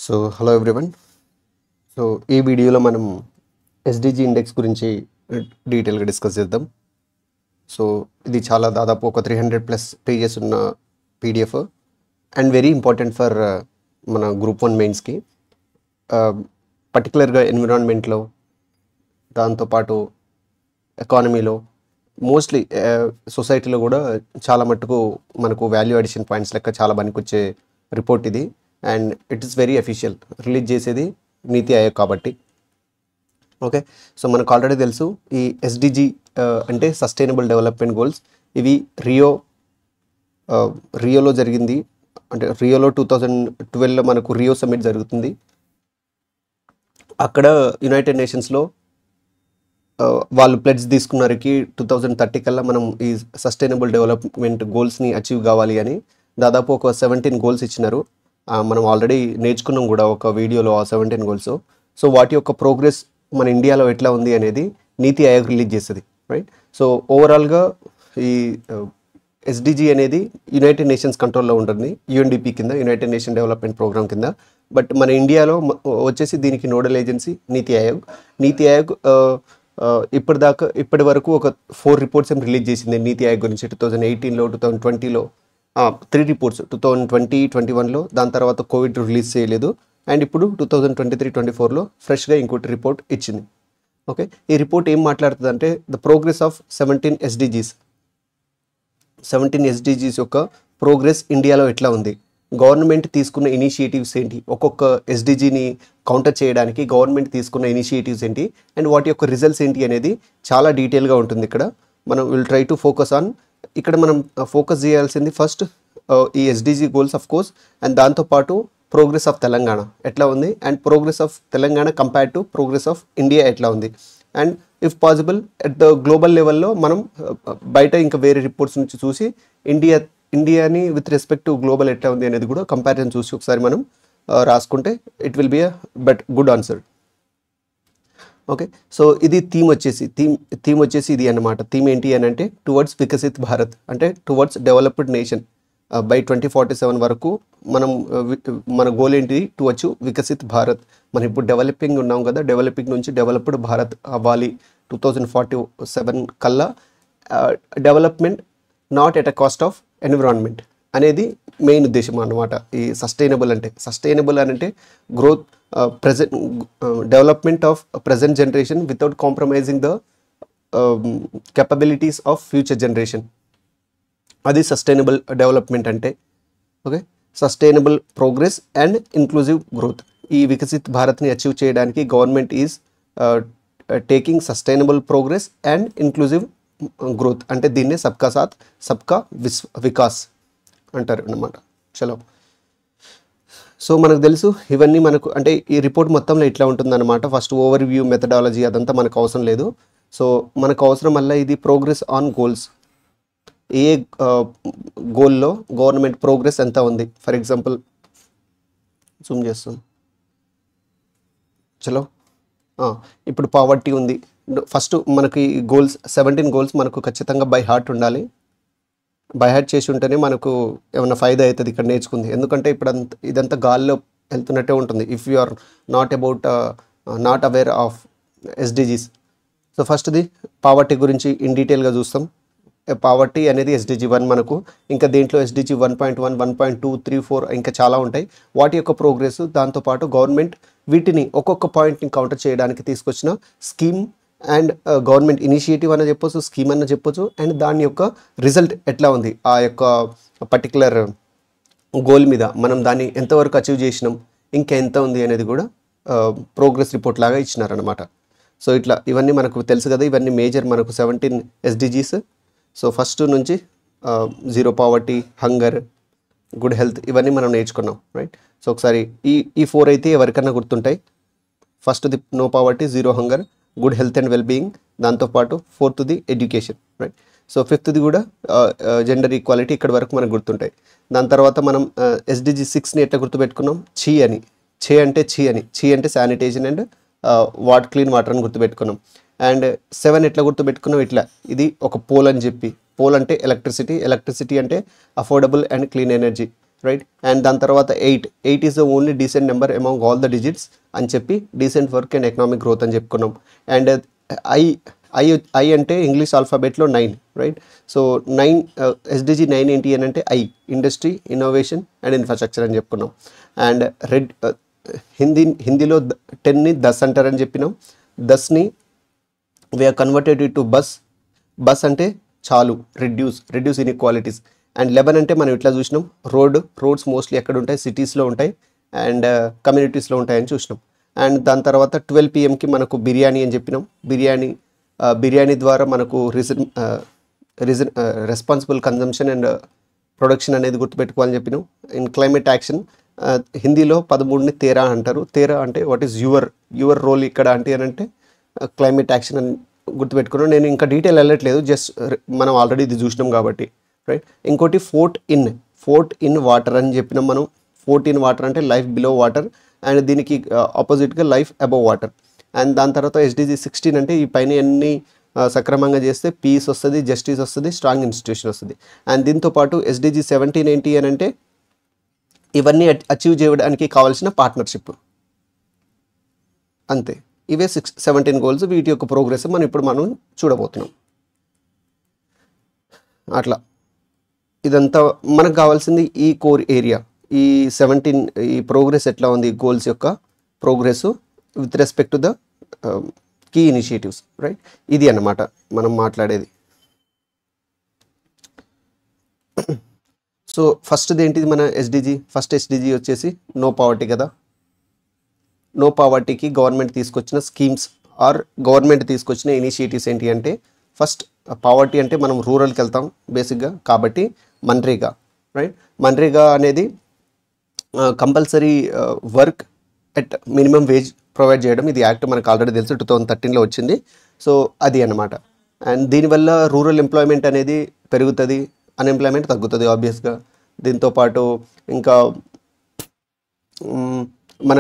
So hello everyone. So ఈ వీడియోలో మనం ఎస్డిజి ఇండెక్స్ గురించి డీటెయిల్గా డిస్కస్ చేద్దాం. సో ఇది చాలా దాదాపు ఒక 300+ పేజెస్ ఉన్న PDF and very important for మన గ్రూప్ 1 మెయిన్స్కి, పర్టికులర్గా ఎన్విరాన్మెంట్లో, దాంతోపాటు ఎకానమీలో, మోస్ట్లీ సొసైటీలో కూడా చాలా మట్టుకు మనకు వాల్యూ అడిషన్ పాయింట్స్ లెక్క చాలా పనికొచ్చే రిపోర్ట్ ఇది. And it is very official, release చేసేది నీతి ఆయోగ్ కాబట్టి. ఓకే, సో మనకు ఆల్రెడీ తెలుసు ఈ ఎస్డిజి అంటే సస్టైనబుల్ డెవలప్మెంట్ గోల్స్. ఇవి రియోలో జరిగింది, అంటే రియోలో 2012లో మనకు రియో సమ్మిట్ జరుగుతుంది. అక్కడ యునైటెడ్ నేషన్స్లో వాళ్ళు ప్లెడ్జ్ తీసుకున్నారుకి 2030 కల్లా మనం ఈ సస్టైనబుల్ డెవలప్మెంట్ గోల్స్ని అచీవ్ కావాలి అని. దాదాపు ఒక 17 గోల్స్ ఇచ్చినారు. మనం ఆల్రెడీ నేర్చుకున్నాం కూడా ఒక వీడియోలో ఆ 17 గోల్స్. సో వాటి యొక్క ప్రోగ్రెస్ మన ఇండియాలో ఎట్లా ఉంది అనేది నీతి ఆయోగ్ రిలీజ్ చేస్తుంది, రైట్? సో ఓవరాల్గా ఈ ఎస్డిజి అనేది యునైటెడ్ నేషన్స్ కంట్రోల్లో ఉంటుంది, యుఎన్డిపి కింద, యునైటెడ్ నేషన్ డెవలప్మెంట్ ప్రోగ్రామ్ కింద. బట్ మన ఇండియాలో వచ్చేసి దీనికి నోడల్ ఏజెన్సీ నీతి ఆయోగ్. నీతి ఆయోగ్ ఇప్పటి వరకు ఒక 4 రిపోర్ట్స్ ఏం రిలీజ్ చేసింది నీతి ఆయోగ్ గురించి. 2018లో, 2020లో 3 రిపోర్ట్స్, 2020, 2021లో. దాని తర్వాత కోవిడ్ రిలీజ్ చేయలేదు. అండ్ ఇప్పుడు 2023-24లో ఫ్రెష్గా ఇంకోటి రిపోర్ట్ ఇచ్చింది. ఓకే, ఈ రిపోర్ట్ ఏం మాట్లాడుతుంది అంటే ద ప్రోగ్రెస్ ఆఫ్ 17 ఎస్డిజీస్ యొక్క ప్రోగ్రెస్ ఇండియాలో ఎట్లా ఉంది, గవర్నమెంట్ తీసుకున్న ఇనిషియేటివ్స్ ఏంటి, ఒక్కొక్క ఎస్డిజిని కౌంటర్ చేయడానికి గవర్నమెంట్ తీసుకున్న ఇనిషియేటివ్స్ ఏంటి, అండ్ వాటి యొక్క రిజల్ట్స్ ఏంటి అనేది చాలా డీటెయిల్గా ఉంటుంది. ఇక్కడ మనం will try to focus on, ఇక్కడ మనం ఫోకస్ చేయాల్సింది ఫస్ట్ ఈ SDG goals of course, and దాంతోపాటు ప్రోగ్రెస్ ఆఫ్ తెలంగాణ ఎట్లా ఉంది, and progress of Telangana compared to progress of India ఎట్లా ఉంది, and if possible at the global లెవెల్లో మనం బయట ఇంకా వేరే రిపోర్ట్స్ నుంచి చూసి ఇండియాని విత్ రెస్పెక్ట్ టు గ్లోబల్ ఎట్లా ఉంది అనేది కూడా కంపారిజన్ చూసి ఒకసారి మనం రాసుకుంటే it will be a good answer. Okay, so ఇది థీమ్ వచ్చేసి ఇది అన్నమాట. థీమ్ ఏంటి అని అంటే టువర్డ్స్ వికసిత్ భారత్, అంటే టువర్డ్స్ డెవలప్డ్ నేషన్ బై 2047 వరకు మనం మన గోల్ ఏంటి, టు అచీవ్ వికసిత్ భారత్. మనం ఇప్పుడు డెవలపింగ్ ఉన్నాం కదా, డెవలపింగ్ నుంచి డెవలప్డ్ భారత్ అవ్వాలి 2047 కల్లా. Development not at a cost of environment అనేది మెయిన్ ఉద్దేశం అన్నమాట. ఈ సస్టైనబుల్ అంటే growth, development of present generation without compromising the capabilities of future generation. అది సస్టైనబుల్ డెవలప్మెంట్ అంటే. Okay, sustainable progress and inclusive growth. ఈ వికసిత్ భారత్ని అచీవ్ చేయడానికి government is taking sustainable progress and inclusive growth, అంటే దీన్నే సబ్కా సాత్ సబ్కా వికాస్ అంటారు అన్నమాట. చలో, సో మనకు తెలుసు ఇవన్నీ మనకు, అంటే ఈ రిపోర్ట్ మొత్తంలో ఇట్లా ఉంటుందన్నమాట. ఫస్ట్ ఓవర్ వ్యూ, మెథడాలజీ అదంతా మనకు అవసరం లేదు. సో మనకు అవసరం వల్ల ఇది ప్రోగ్రెస్ ఆన్ గోల్స్, ఏ గోల్లో గవర్నమెంట్ ప్రోగ్రెస్ ఎంత ఉంది. ఫర్ ఎగ్జాంపుల్ జూమ్ చేస్తాం. చలో, ఇప్పుడు పావర్టీ ఉంది. ఫస్ట్ మనకి గోల్స్ 17 గోల్స్ మనకు ఖచ్చితంగా బై హార్ట్ ఉండాలి. బై హార్ట్ చేసి ఉంటేనే మనకు ఏమైనా ఫైదా అవుతుంది ఇక్కడ నేర్చుకుంది. ఎందుకంటే ఇప్పుడు ఇదంతా గాల్లో వెళ్తున్నట్టే ఉంటుంది if you are not aware of SDGs. So ఫస్ట్ది పావర్టీ గురించి ఇన్ డీటెయిల్గా చూస్తాం. పావర్టీ అనేది ఎస్డిజి 1 మనకు, ఇంకా దేంట్లో ఎస్డిజి 1.1, 1.2, 3, 4 ఇంకా చాలా ఉంటాయి. వాటి యొక్క ప్రోగ్రెస్, దాంతోపాటు గవర్నమెంట్ వీటిని ఒక్కొక్క పాయింట్ని కౌంటర్ చేయడానికి తీసుకొచ్చిన స్కీమ్ అండ్ గవర్నమెంట్ ఇనిషియేటివ్ అన్న చెప్పొచ్చు, స్కీమ్ అన్న చెప్పొచ్చు, అండ్ దాని యొక్క రిజల్ట్ ఎట్లా ఉంది, ఆ యొక్క పర్టికులర్ గోల్ మీద మనం దాన్ని ఎంతవరకు అచీవ్ చేసినాం, ఇంకా ఎంత ఉంది అనేది కూడా ప్రోగ్రెస్ రిపోర్ట్ లాగా ఇచ్చినారనమాట. సో ఇట్లా ఇవన్నీ మనకు తెలుసు కదా, ఇవన్నీ మేజర్ మనకు 17 ఎస్డిజీస్. సో ఫస్ట్ నుంచి zero poverty, hunger, good health ఇవన్నీ మనం నేర్చుకున్నాం, రైట్? సో ఒకసారి ఈ 4 అయితే ఎవరికన్నా గుర్తుంటాయి. ఫస్ట్ది no poverty, zero hunger, good health and wellbeing, దాంతోపాటు 4th education, right? So 5th కూడా జెండర్ ఈక్వాలిటీ. ఇక్కడ వరకు మనకు గుర్తుంటాయి. దాని తర్వాత మనం ఎస్డిజి 6ని ఎట్లా గుర్తుపెట్టుకున్నాం, ఛీ అంటే శానిటేషన్ అండ్ క్లీన్ వాటర్ అని గుర్తుపెట్టుకున్నాం. అండ్ 7 ఎట్లా గుర్తుపెట్టుకున్నాం, ఇట్లా ఇది ఒక పోల్ అని చెప్పి, పోల్ అంటే ఎలక్ట్రిసిటీ అంటే affordable and clean energy, right. And దాని తర్వాత 8 is the only decent number among all the digits అని చెప్పి decent work and economic growth అని చెప్పుకున్నాం. అండ్ ఐ ఐ ఐ అంటే ఇంగ్లీష్ ఆల్ఫాబెట్లో 9, రైట్. సో 9 SDG 9 ఏంటి అని అంటే I, industry, innovation and infrastructure అని చెప్పుకున్నాం. అండ్ హిందీలో 10ని 10 అంటారని చెప్పినాం. 10ని వీఆర్ కన్వర్టెడ్ టు బస్ అంటే చాలు, రెడ్యూస్ ఇన్ఈక్వాలిటీస్. అండ్ 11 అంటే మనం ఇట్లా చూసినాం, రోడ్స్ మోస్ట్లీ ఎక్కడ ఉంటాయి, సిటీస్లో ఉంటాయి అండ్ కమ్యూనిటీస్లో ఉంటాయని చూసినాం. అండ్ దాని తర్వాత 12 PMకి మనకు బిర్యానీ అని చెప్పినాం. బిర్యానీ ద్వారా మనకు రెస్పాన్సిబుల్ కన్జంప్షన్ అండ్ ప్రొడక్షన్ అనేది గుర్తుపెట్టుకోవాలని చెప్పినాం. ఇన్ క్లైమేట్ యాక్షన్ హిందీలో 13ని 13 అంటారు. 13 అంటే వాట్ ఈస్ యువర్ రోల్ ఇక్కడ అంటే క్లైమేట్ యాక్షన్ అని గుర్తుపెట్టుకున్నాం. నేను ఇంకా డీటెయిల్ వెళ్ళట్లేదు, జస్ట్ మనం ఆల్రెడీ ఇది చూసినాం కాబట్టి, రైట్. ఇంకోటి ఫోర్ట్ ఇన్ వాటర్ అని చెప్పినాం మనం. ఫోర్ట్ ఇన్ వాటర్ అంటే లైఫ్ బిలో వాటర్ అండ్ దీనికి ఆపోజిట్గా లైఫ్ అబవ్ వాటర్. అండ్ దాని తర్వాత SDG 16 అంటే ఈ పైన అన్ని సక్రమంగా చేస్తే పీస్ వస్తుంది, జస్టిస్ వస్తుంది, స్ట్రాంగ్ ఇన్స్టిట్యూషన్ వస్తుంది. అండ్ దీంతోపాటు SDG 17 ఏంటి అని అంటే ఇవన్నీ అచీవ్ చేయడానికి కావాల్సిన పార్ట్నర్షిప్. అంతే, ఇవే 17 గోల్స్. వీటి యొక్క ప్రోగ్రెస్ మనం చూడబోతున్నాం. అట్లా ఇదంతా మనకు కావాల్సింది ఈ కోర్ ఏరియా, ఈ 17 ఈ ప్రోగ్రెస్ ఎట్లా ఉంది, గోల్స్ యొక్క progress with respect to the key initiatives, right. ఇది అన్నమాట మనం మాట్లాడేది. సో ఫస్ట్ది ఏంటిది మన ఫస్ట్ SDG వచ్చేసి నో పావర్టీ కదా. నో పావర్టీకి గవర్నమెంట్ తీసుకొచ్చిన స్కీమ్స్ ఆర్ గవర్నమెంట్ తీసుకొచ్చిన ఇనిషియేటివ్స్ ఏంటి అంటే, ఫస్ట్ పావర్టీ అంటే మనం రూరల్కి వెళ్తాం బేసిక్గా, కాబట్టి మన్రేగా, రైట్. మన్రేగా అనేది compulsory work at minimum wage provide చేయడం. ఇది యాక్ట్ మనకు ఆల్రెడీ తెలుసు, 2013లో వచ్చింది. సో అది అన్నమాట. అండ్ దీనివల్ల రూరల్ ఎంప్లాయ్మెంట్ అనేది పెరుగుతుంది, అన్ఎంప్లాయ్మెంట్ తగ్గుతుంది ఆబ్వియస్గా. దీంతోపాటు ఇంకా మన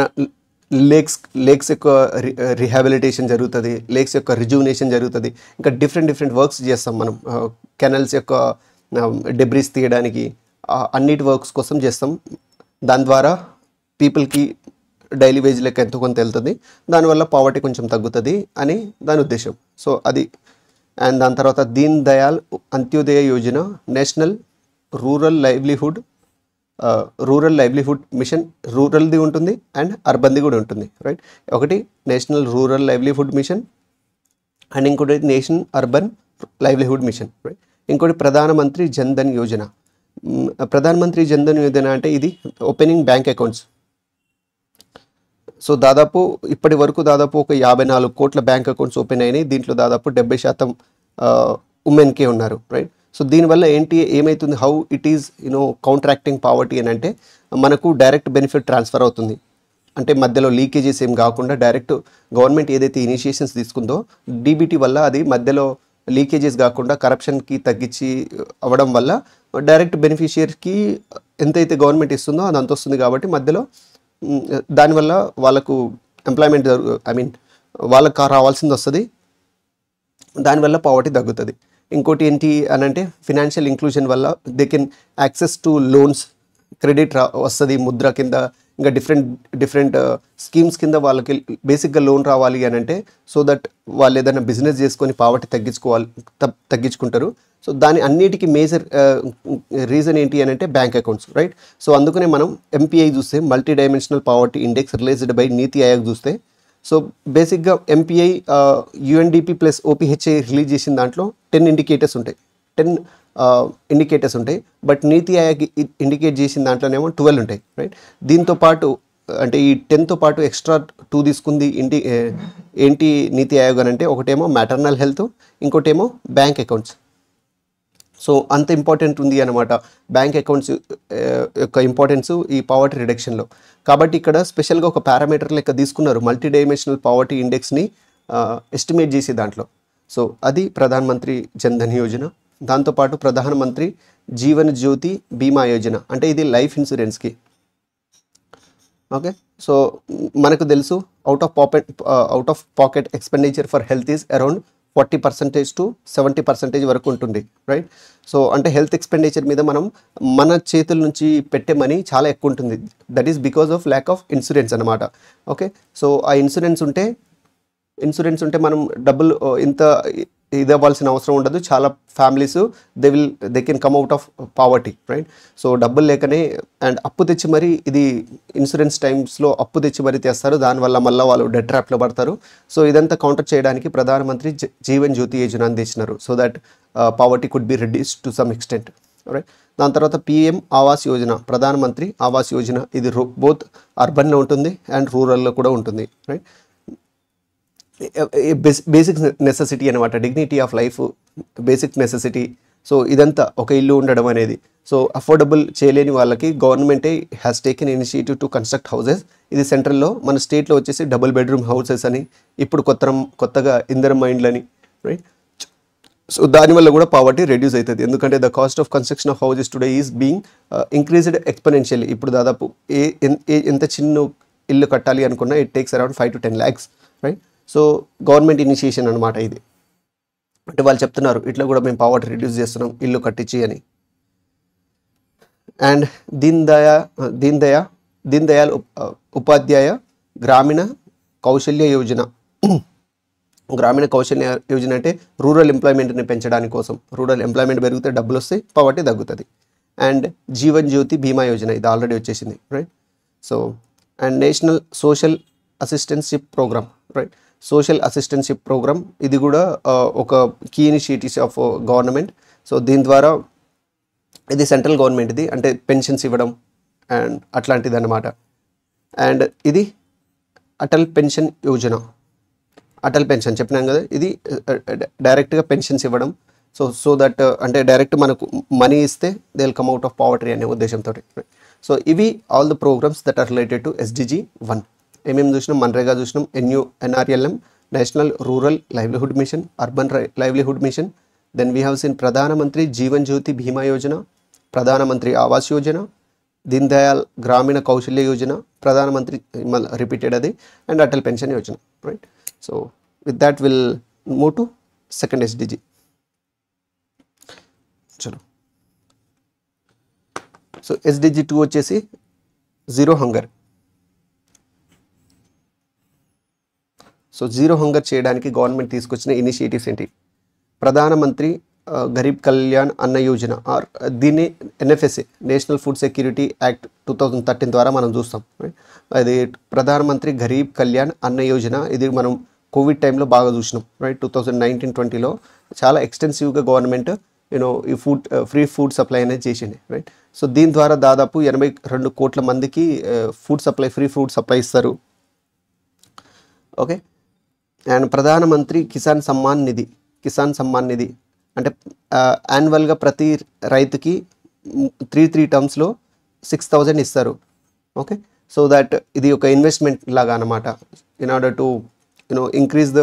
లేక్స్ యొక్క రిహాబిలిటేషన్ జరుగుతుంది, లేక్స్ యొక్క రిజువినేషన్ జరుగుతుంది. ఇంకా డిఫరెంట్ వర్క్స్ చేస్తాం మనం, కెనల్స్ యొక్క డెబ్రీస్ తీయడానికి, అన్నిటి వర్క్స్ కోసం చేస్తాం. దాని ద్వారా పీపుల్కి డైలీ వేజ్ లెక్క ఎంతో కొంత వెళ్తుంది, దానివల్ల పావర్టీ కొంచెం తగ్గుతుంది అని దాని ఉద్దేశం. సో అది. అండ్ దాని తర్వాత Deen Dayal Antyodaya Yojana, national rural livelihood mission, రూరల్ది ఉంటుంది అండ్ అర్బన్ది కూడా ఉంటుంది, రైట్. ఒకటి national rural livelihood mission and ఇంకోటి national urban livelihood mission, right. ఇంకోటి ప్రధానమంత్రి జన్ధన్ యోజన. ప్రధానమంత్రి జన్ధన్ యోజన అంటే ఇది ఓపెనింగ్ బ్యాంక్ అకౌంట్స్. సో ఇప్పటి వరకు దాదాపు ఒక 54 కోట్ల బ్యాంక్ అకౌంట్స్ ఓపెన్ అయినాయి. దీంట్లో దాదాపు 70% ఉమెన్కే ఉన్నారు, రైట్. సో దీనివల్ల ఏమవుతుంది, హౌ ఇట్ ఈజ్ కౌంట్రాక్టింగ్ పావర్టీ అని అంటే మనకు డైరెక్ట్ బెనిఫిట్ ట్రాన్స్ఫర్ అవుతుంది. అంటే మధ్యలో లీకేజెస్ ఏం కాకుండా డైరెక్ట్ గవర్నమెంట్ ఏదైతే ఇనిషియేషన్స్ తీసుకుందో డీబీటీ వల్ల అది మధ్యలో లీకేజెస్ కాకుండా కరప్షన్కి తగ్గించి అవ్వడం వల్ల డైరెక్ట్ బెనిఫిషియర్కి ఎంతైతే గవర్నమెంట్ ఇస్తుందో అది అంత వస్తుంది. కాబట్టి మధ్యలో దానివల్ల వాళ్ళకు ఎంప్లాయ్మెంట్ వాళ్ళకి రావాల్సింది వస్తుంది, దానివల్ల పావర్టీ తగ్గుతుంది. ఇంకోటి ఏంటి అని అంటే ఫినాన్షియల్ ఇంక్లూజన్ వల్ల they can access to loans, credit వస్తుంది ముద్ర కింద, ఇంకా డిఫరెంట్ స్కీమ్స్ కింద వాళ్ళకి బేసిక్గా లోన్ రావాలి అని అంటే, సో దట్ వాళ్ళు ఏదైనా బిజినెస్ చేసుకొని పావర్టీ తగ్గించుకుంటారు. సో దాని అన్నిటికీ మేజర్ రీజన్ ఏంటి అని అంటే బ్యాంక్ అకౌంట్స్, రైట్. సో అందుకనే మనం MPI చూస్తే, multi dimensional poverty index released by నీతి ఆయోగ్ చూస్తే, సో బేసిక్గా MPI UNDP plus OPHI release చేసిన దాంట్లో 10 ఇండికేటర్స్ ఉంటాయి. బట్ నీతి ఆయోగ్ ఇండికేట్ చేసిన దాంట్లోనేమో 12 ఉంటాయి, రైట్. దీంతో పాటు అంటే ఈ 10తో పాటు ఎక్స్ట్రా 2 తీసుకుంది ఏంటి నీతి ఆయోగ్ అని అంటే, ఒకటేమో మ్యాటర్నల్ హెల్త్, ఇంకోటేమో బ్యాంక్ అకౌంట్స్. సో అంత ఇంపార్టెంట్ ఉంది అన్నమాట బ్యాంక్ అకౌంట్స్ యొక్క ఇంపార్టెన్స్ ఈ పావర్టీ రిడక్షన్లో. కాబట్టి ఇక్కడ స్పెషల్గా ఒక పారామీటర్ లెక్క తీసుకున్నారు మల్టీ డైమెన్షనల్ పావర్టీ ఇండెక్స్ని ఎస్టిమేట్ చేసే దాంట్లో. సో అది ప్రధానమంత్రి జన్ధన్ యోజన. దాంతోపాటు ప్రధానమంత్రి జీవన్ జ్యోతి బీమా యోజన, అంటే ఇది లైఫ్ ఇన్సూరెన్స్కి. ఓకే, సో మనకు తెలుసు out of pocket expenditure for health is around 40% to 70% వరకు ఉంటుంది, రైట్. సో అంటే హెల్త్ ఎక్స్పెండిచర్ మీద మన చేతుల నుంచి పెట్టే మనీ చాలా ఎక్కువ ఉంటుంది. That is because of lack of insurance అనమాట. ఓకే, సో ఆ ఇన్సూరెన్స్ ఉంటే మనం డబ్బులు ఇంత ఇది అవ్వాల్సిన అవసరం ఉండదు. చాలా families they can come out of poverty, right. So డబ్బులు లేకనే అండ్ అప్పు తెచ్చి మరి ఇది ఇన్సూరెన్స్ టైమ్స్లో అప్పు తెచ్చి మరి తెస్తారు. దానివల్ల మళ్ళీ వాళ్ళు డెట్ ట్రాప్లో పడతారు. సో ఇదంతా కౌంటర్ చేయడానికి ప్రధానమంత్రి జీవన్ జ్యోతి యోజన తెచ్చినారు. So that poverty could be reduce to some extent, right. దాని తర్వాత పిఎం ఆవాస్ యోజన, ప్రధానమంత్రి ఆవాస్ యోజన. ఇది బోత్ అర్బన్లో ఉంటుంది అండ్ రూరల్లో కూడా ఉంటుంది, రైట్. బేసిక్ నెసెసిటీ అనమాట, dignity of life, basic necessity. So ఇదంతా ఒక ఇల్లు ఉండడం అనేది. సో అఫోర్డబుల్ చేయలేని వాళ్ళకి గవర్నమెంటే has taken initiative to construct houses. ఇది సెంట్రల్లో, మన స్టేట్లో వచ్చేసి డబుల్ బెడ్రూమ్ హౌసెస్ అని, ఇప్పుడు కొత్తగా ఇందిరమ్మ ఇండ్లని, రైట్. సో దానివల్ల కూడా పావర్టీ రెడ్యూస్ అవుతుంది. ఎందుకంటే the cost of construction of houses today is being increased exponentially. ఇప్పుడు దాదాపు ఎంత చిన్న ఇల్లు కట్టాలి అనుకున్నా it takes around 5 to 10 lakhs, right. So government initiation అనమాట ఇది. అంటే వాళ్ళు చెప్తున్నారు ఇట్లా కూడా మేము పావర్టీ రిడ్యూస్ చేస్తున్నాం ఇల్లు కట్టించి అని. అండ్ దీన్ దయాల్ ఉపాధ్యాయ గ్రామీణ కౌశల్య యోజన. గ్రామీణ కౌశల్య యోజన అంటే రూరల్ ఎంప్లాయ్మెంట్ని పెంచడానికి కోసం. రూరల్ ఎంప్లాయ్మెంట్ పెరిగితే డబ్బులు వస్తాయి, పావర్టీ తగ్గుతుంది. అండ్ జీవన్ జ్యోతి బీమా యోజన, ఇది ఆల్రెడీ వచ్చేసింది, right. So and national social assistanceship programme, right. Social assistanceship programme ఇది కూడా ఒక key initiatives of government. So దీని ద్వారా ఇది సెంట్రల్ గవర్నమెంట్, ఇది అంటే పెన్షన్స్ ఇవ్వడం అండ్ అట్లాంటిది అన్నమాట. అండ్ ఇది అటల్ పెన్షన్ యోజన. అటల్ పెన్షన్ చెప్పినాం కదా, ఇది డైరెక్ట్గా పెన్షన్స్ ఇవ్వడం. సో దట్ అంటే డైరెక్ట్ మనకు మనీ ఇస్తే they will come out of poverty అనే ఉద్దేశంతో. సో ఇవి all the programmes that are related to SDG 1. ఏమేమి చూసినాం? మన్రేగా చూసినాం, NRLM, national rural livelihood mission, urban livelihood mission. Then we have seen Pradhan Mantri Jeevan జ్యోతి బీమా యోజన, ప్రధానమంత్రి ఆవాస్ యోజన, దీన్ దయాల్ గ్రామీణ కౌశల్య యోజన, ప్రధానమంత్రి రిపీటెడ్ అది, and Atal pension Yojana, right. So with that will move to second SDG. చలో, so SDG 2 వచ్చేసి zero hunger. So zero hunger చేయడానికి government తీసుకొచ్చిన initiatives ఏంటి? ప్రధానమంత్రి గరీబ్ కళ్యాణ్ అన్న యోజన, ఆర్ దీన్ని NFSA, national food security act 2013 ద్వారా మనం చూస్తాం, రైట్. అది ప్రధానమంత్రి గరీబ్ కళ్యాణ్ అన్న యోజన. ఇది మనం కోవిడ్ టైంలో బాగా చూసినాం, రైట్. 2019-20లో చాలా ఎక్స్టెన్సివ్గా గవర్నమెంట్ ఈ ఫ్రీ ఫుడ్ సప్లై అనేది చేసింది, రైట్. సో దీని ద్వారా దాదాపు 82 కోట్ల మందికి ఫ్రీ ఫుడ్ సప్లై ఇస్తారు, ఓకే. అండ్ ప్రధానమంత్రి కిసాన్ సమ్మాన్ నిధి అంటే యాన్యువల్గా ప్రతి రైతుకి 3 టర్మ్స్లో 6,000 ఇస్తారు, ఓకే. సో దట్ ఇది ఒక ఇన్వెస్ట్మెంట్ లాగా అనమాట, in order to increase the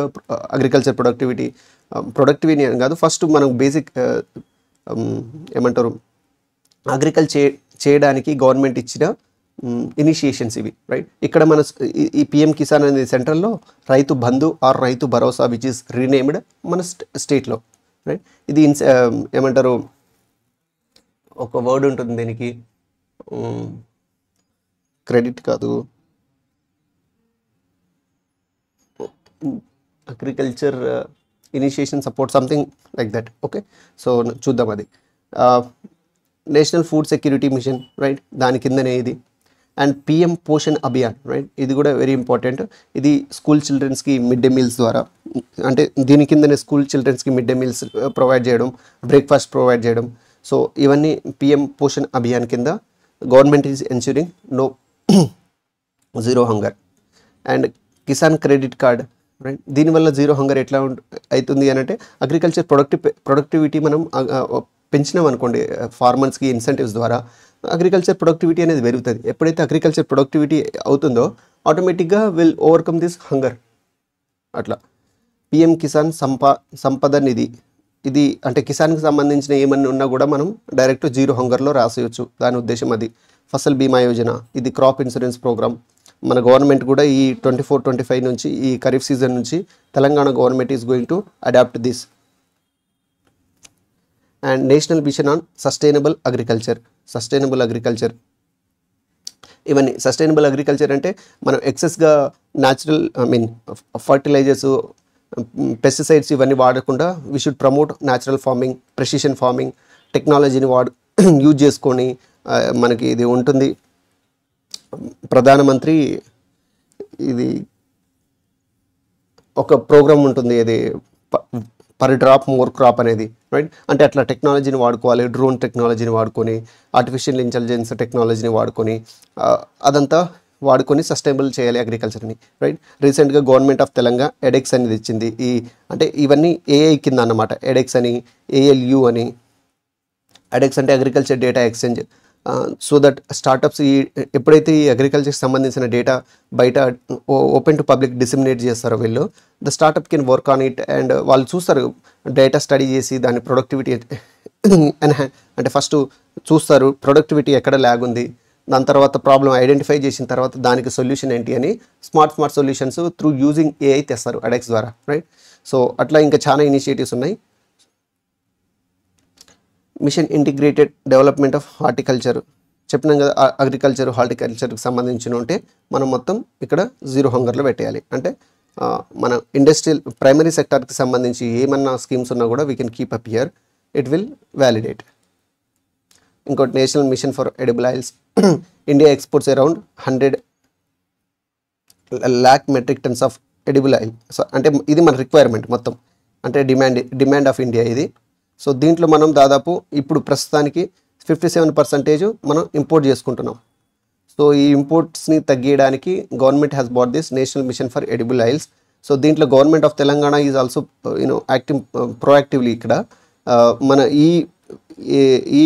agriculture productivity అని కాదు, ఫస్ట్ మనం బేసిక్ ఏమంటారు అగ్రికల్చర్ చేయడానికి గవర్నమెంట్ ఇచ్చిన ఇనిషియేషన్స్ ఇవి, రైట్. ఇక్కడ మన ఈ PM కిసాన్ అనేది సెంట్రల్లో, Rythu Bandhu are Rythu Bharosa which is renamed మన స్టేట్లో, రైట్. ఇది ఏమంటారు ఒక వర్డ్ ఉంటుంది దీనికి, క్రెడిట్ కాదు, agriculture initiation support something like that, okay. So చూద్దాం అది. National food security mission, right, దాని కిందనే ఇది. And PM Poshan Abhiyan, right, ఇది కూడా వెరీ ఇంపార్టెంట్. ఇది స్కూల్ చిల్డ్రన్స్కి మిడ్ డే మీల్స్ ద్వారా, అంటే దీని కిందనే స్కూల్ చిల్డ్రన్స్కి మిడ్ డే మీల్స్ ప్రొవైడ్ చేయడం, బ్రేక్ఫాస్ట్ ప్రొవైడ్ చేయడం. సో ఇవన్నీ PM పోషణ్ అభియాన్ కింద government is ensuring no zero hunger. And Kisan credit card, right, దీనివల్ల జీరో హంగర్ ఎట్లా అవుతుంది అని అంటే అగ్రికల్చర్ ప్రొడక్టివిటీ మనం పెంచినాం అనుకోండి, ఫార్మర్స్కి ఇన్సెంటివ్స్ ద్వారా అగ్రికల్చర్ ప్రొడక్టివిటీ అనేది పెరుగుతుంది. ఎప్పుడైతే అగ్రికల్చర్ ప్రొడక్టివిటీ అవుతుందో ఆటోమేటిక్గా విల్ ఓవర్కమ్ దిస్ హంగర్. అట్లా PM కిసాన్ సంపద నిధి, ఇది అంటే కిసాన్కి సంబంధించిన ఏమన్నా ఉన్నా కూడా మనం డైరెక్ట్ జీరో హంగర్లో రాసేయచ్చు, దాని ఉద్దేశం అది. ఫసల్ బీమా యోజన, ఇది క్రాప్ ఇన్సూరెన్స్ ప్రోగ్రామ్. మన గవర్నమెంట్ కూడా ఈ 24-25 నుంచి ఈ ఖరీఫ్ సీజన్ నుంచి Telangana government is going to adapt this. And national mission on sustainable agriculture. ఇవన్నీ సస్టైనబుల్ అగ్రికల్చర్ అంటే మనం ఎక్సెస్గా న్యాచురల్ ఫర్టిలైజర్స్, పెస్టిసైడ్స్ ఇవన్నీ వాడకుండా we should promote natural farming, precision farming, టెక్నాలజీని యూజ్ చేసుకొని మనకి ఇది ఉంటుంది. ప్రధానమంత్రి ఇది ఒక ప్రోగ్రామ్ ఉంటుంది, ఇది పర్ డ్రాప్ మోర్ క్రాప్ అనేది, రైట్? అంటే అట్లా టెక్నాలజీని వాడుకోవాలి, డ్రోన్ టెక్నాలజీని వాడుకొని, ఆర్టిఫిషియల్ ఇంటెలిజెన్స్ టెక్నాలజీని వాడుకొని, అదంతా వాడుకొని సస్టైనబుల్ చేయాలి అగ్రికల్చర్ని, రైట్? రీసెంట్గా గవర్నమెంట్ ఆఫ్ తెలంగాణ ఎడెక్స్ అనేది ఇచ్చింది. అంటే ఇవన్నీ ఏఐ కింద అన్నమాట. ఎడెక్స్ అని, ALU అని. ఎడెక్స్ అంటే agriculture data exchange. So that startups ఎప్పుడైతే ఈ అగ్రికల్చర్కి సంబంధించిన డేటా బయట ఓపెన్ టు పబ్లిక్ డిసిమినేట్ చేస్తారో వీళ్ళు, the startup can work on it. And వాళ్ళు చూస్తారు, డేటా స్టడీ చేసి దాని ప్రొడక్టివిటీ అంటే ఫస్ట్ చూస్తారు ప్రొడక్టివిటీ ఎక్కడ ల్యాగ్ ఉంది, దాని తర్వాత ప్రాబ్లం ఐడెంటిఫై చేసిన తర్వాత దానికి సొల్యూషన్ ఏంటి అని smart solutions through using AI తెస్తారు అడెక్స్ ద్వారా, రైట్? సో అట్లా ఇంకా చాలా ఇనిషియేటివ్స్ ఉన్నాయి. Mission integrated development of horticulture చెప్పినాం కదా. అగ్రికల్చర్, హార్టికల్చర్కి సంబంధించిన ఉంటే మనం మొత్తం ఇక్కడ 0 హంగర్లో పెట్టేయాలి. అంటే మన ఇండస్ట్రియల్ ప్రైమరీ సెక్టార్కి సంబంధించి ఏమన్నా స్కీమ్స్ ఉన్నా కూడా we can keep up here, it will validate. ఇంకోటి national mission for edible oils. India exports around 100 lakh metric tons of edible oil. So అంటే ఇది మన రిక్వైర్మెంట్ మొత్తం, అంటే డిమాండ్ ఆఫ్ ఇండియా ఇది. సో దీంట్లో మనం దాదాపు ఇప్పుడు ప్రస్తుతానికి 57% మనం ఇంపోర్ట్ చేసుకుంటున్నాం. సో ఈ ఇంపోర్ట్స్ని తగ్గించడానికి government has bought this national mission for edible oils. So దీంట్లో government of Telangana is also active proactively. ఇక్కడ మన ఈ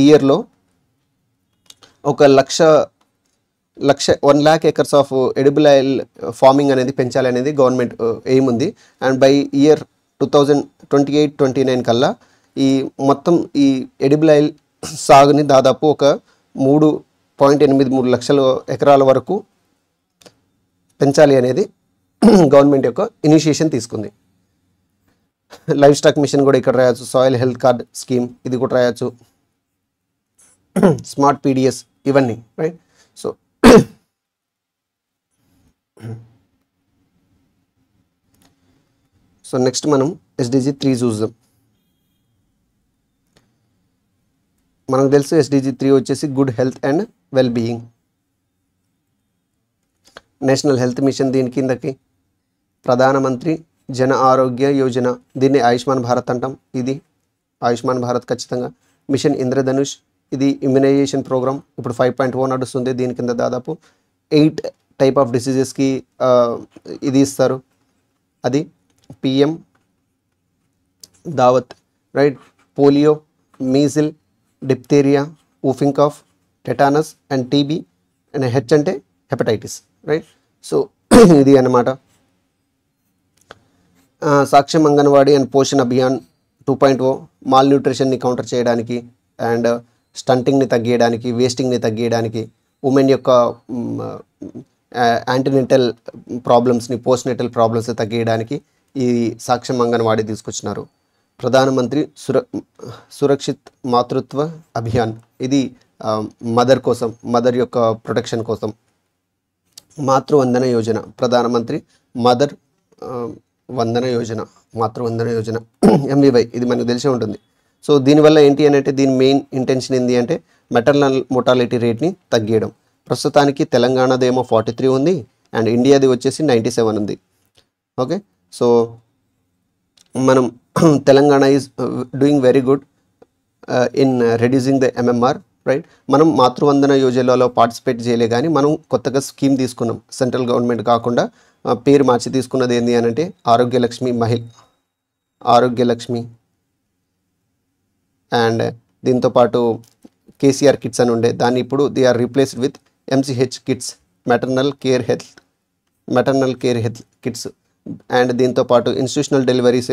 ఇయర్లో 1 lakh acres ఆఫ్ ఎడిబుల్ ఆయిల్ ఫార్మింగ్ అనేది పెంచాలి అనేది గవర్నమెంట్ ఎయిమ్ ఉంది. అండ్ బై ఇయర్ 2028-29 కల్లా ఈ మొత్తం ఈ ఎడిబుల్ ఆయిల్ సాగుని దాదాపు ఒక 3.83 లక్షల ఎకరాల వరకు పెంచాలి అనేది గవర్నమెంట్ యొక్క ఇనిషియేషన్ తీసుకుంది. లైవ్ స్టాక్ మిషన్ కూడా ఇక్కడ రాయొచ్చు. సాయిల్ హెల్త్ కార్డ్ స్కీమ్ ఇది కూడా రాయొచ్చు. స్మార్ట్ PDS ఇవన్నీ, రైట్? సో నెక్స్ట్ మనం SDG 3 చూద్దాం. మనకు తెలుసు SDG 3 వచ్చేసి good health and well being. National health machine దీని కిందకి ప్రధానమంత్రి జన ఆరోగ్య యోజన, దీన్ని ఆయుష్మాన్ భారత్ అంటాం. ఇది ఆయుష్మాన్ భారత్ ఖచ్చితంగా. మిషన్ ఇంద్రధనుష్ ఇది ఇమ్యునైజేషన్ ప్రోగ్రామ్, ఇప్పుడు 5.0 నడుస్తుంది. దీని కింద దాదాపు 8 టైప్ ఆఫ్ డిసీజెస్కి ఇది ఇస్తారు. అది PM దావత్, right? Polio, measles, diphtheria, whooping cough, tetanus and TB and H అంటే హెపటైటిస్, రైట్? సో ఇది అన్నమాట. సాక్ష్యం అంగన్వాడీ అండ్ పోషణ్ అభియాన్ 2.0 మాల్ న్యూట్రిషన్ని కౌంటర్ చేయడానికి అండ్ స్టంటింగ్ని తగ్గించడానికి, వేస్టింగ్ని తగ్గించడానికి, ఉమెన్ యొక్క యాంటీనెటల్ ప్రాబ్లమ్స్ని, పోస్ట్నెటల్ ప్రాబ్లమ్స్ని తగ్గించడానికి ఈ సాక్ష్యం అంగన్వాడీ తీసుకొచ్చినారు. ప్రధానమంత్రి సురక్షిత్ మాతృత్వ అభియాన్ ఇది మదర్ కోసం, మదర్ యొక్క ప్రొటెక్షన్ కోసం. మాతృవందన యోజన, ప్రధానమంత్రి మదర్ వందన యోజన, మాతృవందన యోజన MVY ఇది మనకు తెలిసే ఉంటుంది. సో దీనివల్ల ఏంటి అని అంటే దీని మెయిన్ ఇంటెన్షన్ ఏంటి అంటే మెటర్నల్ మోర్టాలిటీ రేట్ని తగ్గించడం. ప్రస్తుతానికి తెలంగాణదేమో 43 ఉంది అండ్ ఇండియాది వచ్చేసి 97 ఉంది. ఓకే, సో మనం Telangana is doing very good in reducing the MMR, right? మనం మాతృవందన యోజనలో పార్టిసిపేట్ చేయలే, కానీ మనం కొత్తగా స్కీమ్ తీసుకున్నాం. సెంట్రల్ గవర్నమెంట్ కాకుండా పేరు మార్చి తీసుకున్నది ఏంటి అని అంటే ఆరోగ్యలక్ష్మి అండ్ దీంతోపాటు KCR కిట్స్ అని ఉండే, దాన్ని ఇప్పుడు they are replaced with MCH kits, maternal care health kits. And దీంతోపాటు ఇన్స్టిట్యూషనల్ డెలివరీస్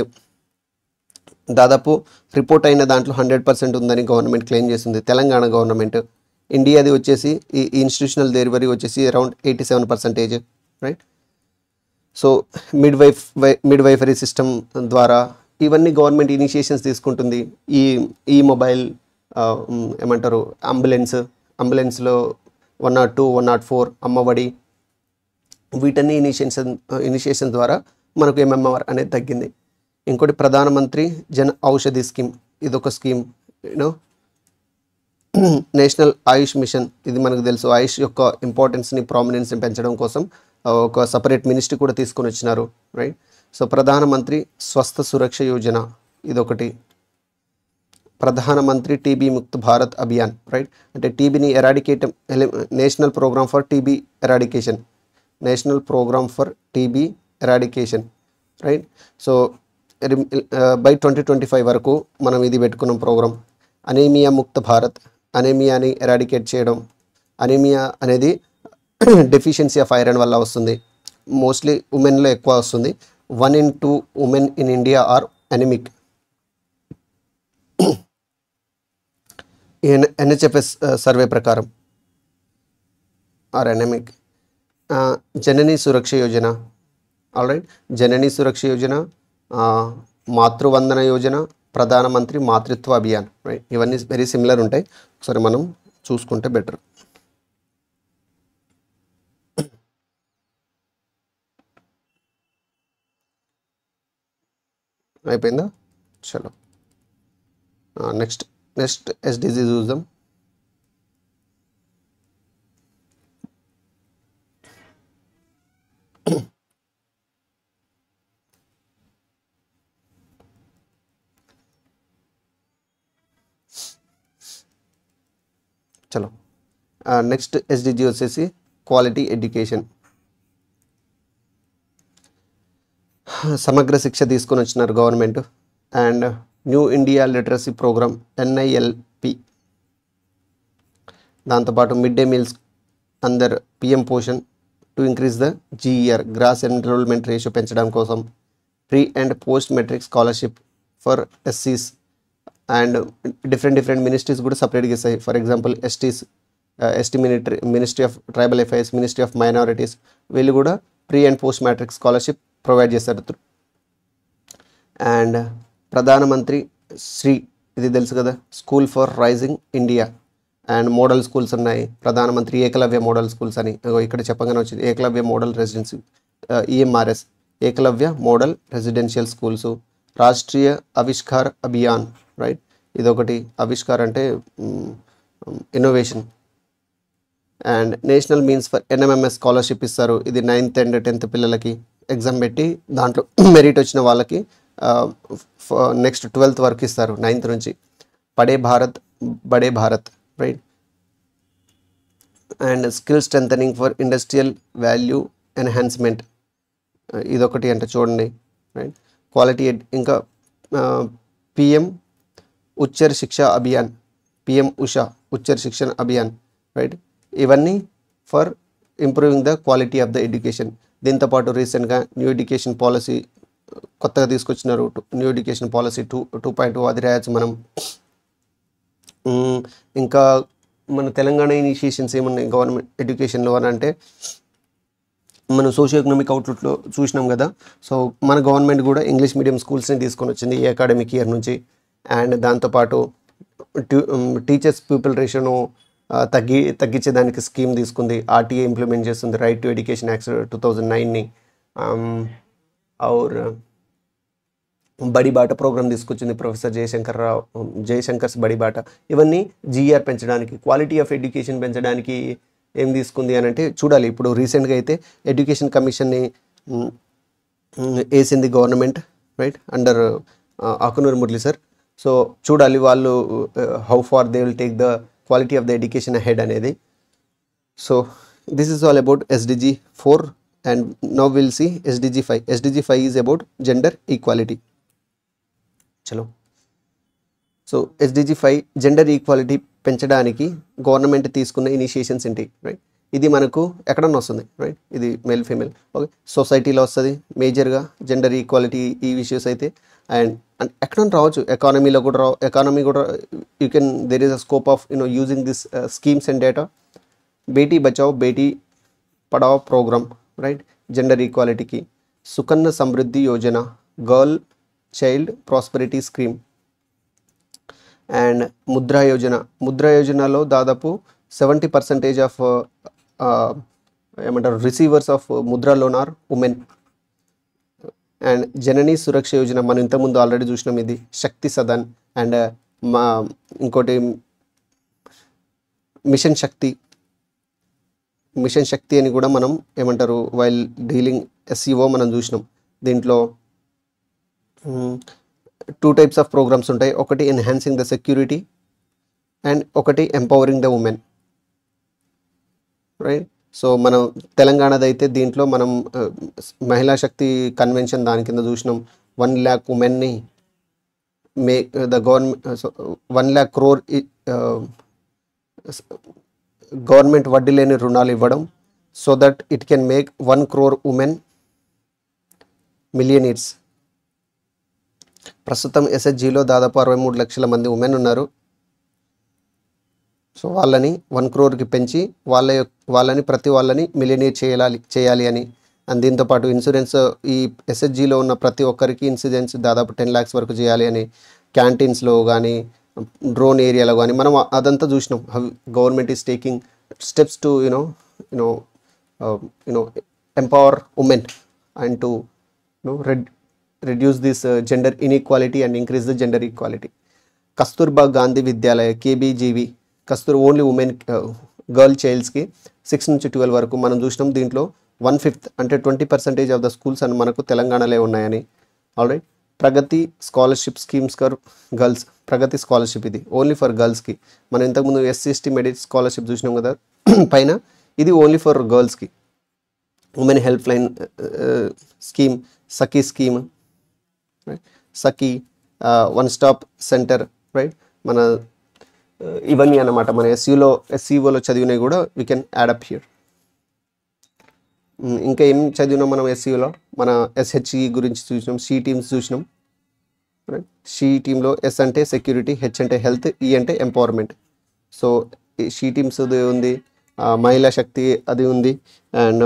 దాదాపు రిపోర్ట్ అయిన దాంట్లో 100% ఉందని గవర్నమెంట్ క్లెయిమ్ చేస్తుంది. తెలంగాణ గవర్నమెంట్ ఇండియాది వచ్చేసి ఈ ఇన్స్టిట్యూషనల్ డెలివరీ వచ్చేసి around 87%, right. So midwifery system ద్వారా ఇవన్నీ గవర్నమెంట్ ఇనిషియేషన్స్ తీసుకుంటుంది. ఈ మొబైల్ ఏమంటారు అంబులెన్స్లో 102, 104, అమ్మఒడి, వీటన్ని ఇనిషియేషన్ ద్వారా మనకు ఎంఎంఆర్ అనేది తగ్గింది. ఇంకోటి ప్రధానమంత్రి జన్ ఔషధి స్కీమ్, ఇదొక స్కీమ్. యూనో నేషనల్ ఆయుష్ మిషన్, ఇది మనకు తెలుసు. ఆయుష్ యొక్క ఇంపార్టెన్స్ని, ప్రామినెన్స్ని పెంచడం కోసం ఒక సపరేట్ మినిస్ట్రీ కూడా తీసుకొని వచ్చినారు, రైట్. సో ప్రధానమంత్రి స్వస్థ సురక్ష యోజన, ఇదొకటి. Pradhanmantri TB Mukt Bharat Abhiyan, right. అంటే టీబీని eradicate, national programme for TB eradication, national programme for TB eradication, right. So by 2025 వరకు మనం ఇది పెట్టుకున్నాం ప్రోగ్రామ్. అనీమియా ముక్త భారత్, అనీమియాని ఎరాడికేట్ చేయడం. అనీమియా అనేది డెఫిషియన్సీ ఆఫ్ ఐరన్ వల్ల వస్తుంది. మోస్ట్లీ ఉమెన్లో ఎక్కువ వస్తుంది. 1 in 2 women in India are anaemic. NHFS survey ప్రకారం are anaemic. Janani Suraksha Yojana, alright. జననీ సురక్ష యోజన, మాతృవందన యోజన, ప్రధానమంత్రి మాతృత్వ అభియాన్, రైట్. ఇవన్నీ వెరీ సిమిలర్ ఉంటాయి. ఒకసారి మనం చూసుకుంటే బెటర్. అయిపోయిందా? చలో నెక్స్ట్ SDG చూద్దాం. చలో నెక్స్ట్ SDG వచ్చేసి క్వాలిటీ ఎడ్యుకేషన్. సమగ్ర శిక్ష తీసుకొని వచ్చినారు government. And new India literacy programme NILP, దాంతోపాటు mid day meals under PM Poshan to increase the GER, gross enrolment ratio పెంచడం కోసం. Pre and post matric scholarship for SCs and different ministries కూడా సపరేట్గా ఇస్తాయి. For example ST ministry of tribal affairs, ministry of minorities, వీళ్ళు కూడా pre and post matric scholarship provide చేస్తారు. And ప్రధానమంత్రి శ్రీ, ఇది తెలుసు కదా, school for rising India. And model schools ఉన్నాయి. ప్రధానమంత్రి ఏకలవ్య మోడల్ స్కూల్స్ అని ఇక్కడ చెప్పగానే వచ్చింది. Eklavya model residency, EMRS, Eklavya model residential schools. Rashtriya Avishkar Abhiyan, right. ఇదొకటి. ఆవిష్కార్ అంటే innovation. And national means for NMMS scholarship ఇస్తారు. ఇది 9th and 10th పిల్లలకి ఎగ్జామ్ పెట్టి దాంట్లో మెరిట్ వచ్చిన వాళ్ళకి నెక్స్ట్ 12th వరకు ఇస్తారు, 9th నుంచి. పడే భారత్, బడే Bharat, right. And skill strengthening for industrial value enhancement, ఇదొకటి. అంటే చూడండి, రైట్. క్వాలిటీ ఇంకా PM ఉచ్చర్ శిక్ష అభియాన్, PM ఉషా ఉచ్చర్ శిక్షణ అభియాన్, రైట్. ఇవన్నీ for improving the quality of the education. దీంతోపాటు రీసెంట్గా న్యూ ఎడ్యుకేషన్ పాలసీ కొత్తగా తీసుకొచ్చినారు. న్యూ ఎడ్యుకేషన్ పాలసీ 2.0, అది రాయొచ్చు మనం. ఇంకా మన తెలంగాణ ఇనిషియేషన్స్ ఏమున్నాయి గవర్నమెంట్ ఎడ్యుకేషన్లో అని అంటే, మనం సోషియో ఎకనామిక్ అవుట్లుక్లో చూసినాం కదా. సో మన గవర్నమెంట్ కూడా ఇంగ్లీష్ మీడియం స్కూల్స్ని తీసుకొని వచ్చింది ఈ అకాడమిక్ ఇయర్ నుంచి. అండ్ దాంతోపాటు టీచర్స్ పీపుల్ రేషియోను తగ్గించేదానికి స్కీమ్ తీసుకుంది. RTA ఇంప్లిమెంట్ చేస్తుంది, రైట్ టు ఎడ్యుకేషన్ యాక్ట్ 2009ని. और బడి బాట ప్రోగ్రామ్ తీసుకొచ్చింది ప్రొఫెసర్ జయశంకర్స్ బడి బాట. ఇవన్నీ GER పెంచడానికి, క్వాలిటీ ఆఫ్ ఎడ్యుకేషన్ పెంచడానికి ఏం తీసుకుంది అని అంటే చూడాలి. ఇప్పుడు రీసెంట్గా అయితే ఎడ్యుకేషన్ కమిషన్ని వేసింది government, right, under Akunuri Murali sir. So చూడాలి వాళ్ళు how far they will take the quality of the education ahead అనేది. So this is all about SDG 4 and now we'll see SDG 5. SDG 5 is about gender equality. చలో, so SDG 5 gender equality పెంచడానికి government తీసుకున్న initiations ఏంటి, right. ఇది మనకు ఎక్కడన్నా వస్తుంది, right? ఇది మేల్ ఫీమేల్. ఓకే, సొసైటీలో వస్తుంది మేజర్గా జెండర్ ఈక్వాలిటీ ఈ ఇష్యూస్ అయితే. అండ్ ఎక్కడన్నా రావచ్చు, ఎకానమీలో కూడా ఎకానమీ కూడా you can there is a scope of using this schemes and data. Beti Bachao Beti Padhao programme, right? Gender ఈక్వాలిటీకి. Sukanya Samriddhi Yojana, girl child prosperity scheme. And Mudra యోజనలో దాదాపు 70% ఆఫ్ ఏమంటారు receivers of Mudra loan are women. And Janani Suraksha Yojana మనం ఇంతకుముందు ఆల్రెడీ చూసినాం, ఇది శక్తి సదన్. అండ్ మా ఇంకోటి మిషన్ శక్తి అని కూడా మనం ఏమంటారు వైల్ డీలింగ్ ఎస్ఈఓ మనం చూసినాం. దీంట్లో 2 types ఆఫ్ ప్రోగ్రామ్స్ ఉంటాయి. ఒకటి ఎన్హాన్సింగ్ ద సెక్యూరిటీ అండ్ ఒకటి empowering the women, right? So మనం తెలంగాణదైతే దీంట్లో మనం మహిళా శక్తి కన్వెన్షన్ దాని కింద చూసినాం. 1 lakh ఉమెన్ని make the government 1 lakh crore government వడ్డీ లేని రుణాలు ఇవ్వడం, so that it can make 1 crore women millionaires. ప్రస్తుతం ఎస్హెచ్జిలో దాదాపు 63 లక్షల మంది ఉమెన్ ఉన్నారు. సో వాళ్ళని 1 crore పెంచి వాళ్ళని ప్రతి వాళ్ళని మిలియనీర్ చేయాలి అని. అండ్ దీంతోపాటు ఇన్సూరెన్స్, ఈ ఎస్హెచ్జిలో ఉన్న ప్రతి ఒక్కరికి ఇన్సూరెన్స్ దాదాపు 10 lakhs వరకు చేయాలి అని. క్యాంటీన్స్లో కానీ డ్రోన్ ఏరియాలో కానీ మనం అదంతా చూసినాం. Government is taking steps to empower women and to reduce this gender inequality and increase the gender equality. Kasturba Gandhi Vidyalaya KBGV, కస్తూర్ ఓన్లీ ఉమెన్ గర్ల్ చైల్డ్స్కి 6 నుంచి 12 వరకు మనం చూసినాం. దీంట్లో 1/5 అంటే 20% ఆఫ్ ద స్కూల్స్ అని మనకు తెలంగాణలో ఉన్నాయని. Alright. Pragati scholarship schemes for girls, Pragati scholarship ఇది ఓన్లీ ఫర్ గర్ల్స్కి. మనం ఇంతకుముందు SC/ST మెరిట్ స్కాలర్షిప్ చూసినాం కదా పైన, ఇది ఓన్లీ ఫర్ గర్ల్స్కి. Women help line scheme, Sakhi scheme, Sakhi, 1 stop centre, right? మన ఇవన్నీ అన్నమాట మన SCOలో చదివినవి కూడా వీ కెన్ యాడప్ హియర్. ఇంకా ఏం చదివినాం మనం SCOలో? మన SHE గురించి చూసినాం, షీ టీమ్స్ చూసినాం, రైట్? షీ టీంలో S అంటే సెక్యూరిటీ, H అంటే హెల్త్, E అంటే ఎంపవర్మెంట్. సో షీ టీమ్స్ ఉంది, మహిళా శక్తి అది ఉంది. అండ్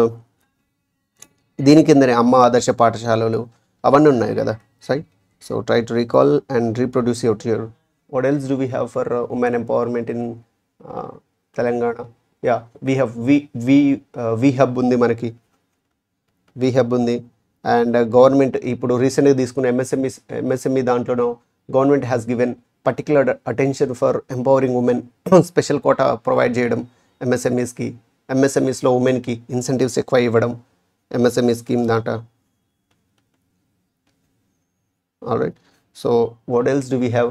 దీని కిందనే అమ్మ ఆదర్శ పాఠశాలలు అవన్నీ ఉన్నాయి కదా, right? So try to recall and reproduce your. What else do we have for women empowerment in Telangana? Yeah, we have వీ హబ్ ఉంది, మనకి వీ హబ్ ఉంది. అండ్ గవర్నమెంట్ ఇప్పుడు రీసెంట్గా తీసుకున్న MSME దాంట్లోనూ government has given particular attention for empowering women. Special quota provide చేయడం MSMEస్లో ఉమెన్కి ఇన్సెంటివ్స్ ఎక్కువ ఇవ్వడం, MSME స్కీమ్ దాంట్లో. Alright. So what else do we have?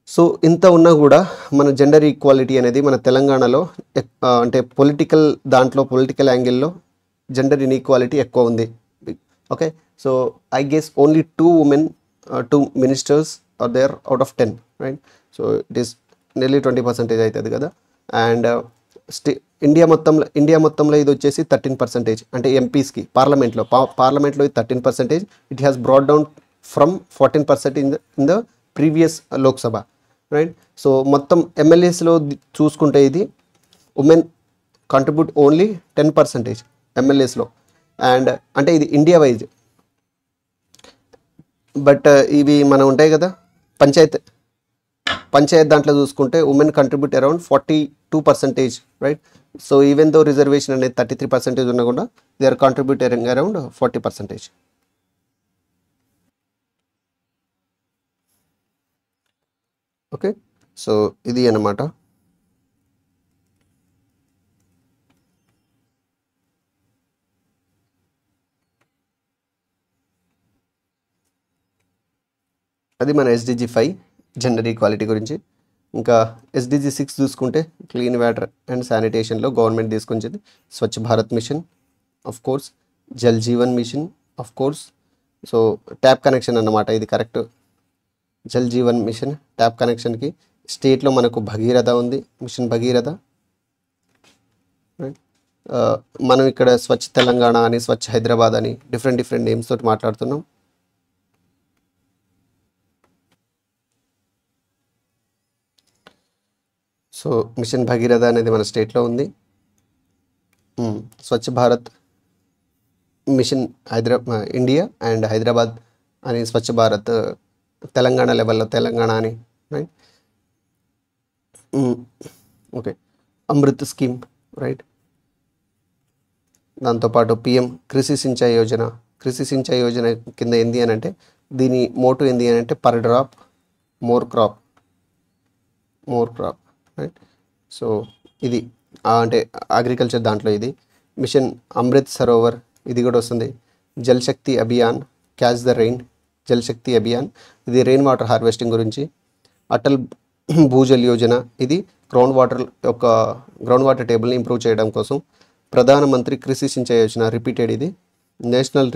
So ఇంత ఉన్నా కూడా మన జెండర్ ఈక్వాలిటీ అనేది మన తెలంగాణలో అంటే పొలిటికల్ యాంగిల్లో జెండర్ ఇన్ఈక్వాలిటీ ఎక్కువ ఉంది. Okay, so I guess only 2 ministers are there out of 10, right? So it is nearly 20% అవుతుంది కదా. అండ్ ఇండియా మొత్తంలో ఇది వచ్చేసి 13%. అంటే ఎంపీస్కి పార్లమెంట్లో ఇది 13%. It has brought down from 14% in the previous Lok Sabha, right? So మొత్తం ఎమ్మెల్యేస్లో చూసుకుంటే ఇది ఉమెన్ కంట్రిబ్యూట్ ఓన్లీ 10% ఎమ్మెల్యేస్లో. అండ్ అంటే ఇది ఇండియా వైజ్. బట్ ఇవి మనం ఉంటాయి కదా పంచాయత్ దాంట్లో చూసుకుంటే women contribute around 42%, right? So even though reservation అనేది 33% ఉన్నా కూడా they are contributing around 40%. Okay, so ఇది అన్నమాట. అది మన SDG 5 జెండర్ ఈక్వాలిటీ గురించి. ఇంకా SDG 6 చూసుకుంటే క్లీన్ వాటర్ అండ్ శానిటేషన్లో గవర్నమెంట్ తీసుకొచ్చింది Swachh Bharat mission, of course Jal Jeevan mission, of course. So tap connection అన్నమాట, ఇది correct. Jal Jeevan mission tap కనెక్షన్కి స్టేట్లో మనకు భగీరథ ఉంది, మిషన్ భగీరథ, రైట్? ఆ, మనం ఇక్కడ స్వచ్ఛ తెలంగాణ అని స్వచ్ఛ హైదరాబాద్ అని డిఫరెంట్ డిఫరెంట్ నేమ్స్ తోటి మాట్లాడుతున్నాం. సో మిషన్ భగీరథ అనేది మన స్టేట్లో ఉంది. Swachh Bharat mission India and Hyderabad అని స్వచ్ఛ భారత్ తెలంగాణ లెవెల్లో తెలంగాణ అని, right. Okay, Amrut scheme, right. దాంతోపాటు పిఎం కృషి సించాయి యోజన. కృషి సించాయి యోజన కింద ఏంది అని అంటే దీని మోటు ఏంది అని అంటే per drop more crop, right. So ఇది అంటే అగ్రికల్చర్ దాంట్లో ఇది. మిషన్ అమృత్ సరోవర్ ఇది కూడా వస్తుంది. Jal Shakti Abhiyan, catch the rain, Jal Shakti Abhiyan ఇది రెయిన్ వాటర్ హార్వెస్టింగ్ గురించి. అటల్ భూజల్ యోజన ఇది గ్రౌండ్ వాటర్ టేబుల్ని ఇంప్రూవ్ చేయడం కోసం. ప్రధానమంత్రి కృషి సించాయి యోజన రిపీటెడ్ ఇది. నేషనల్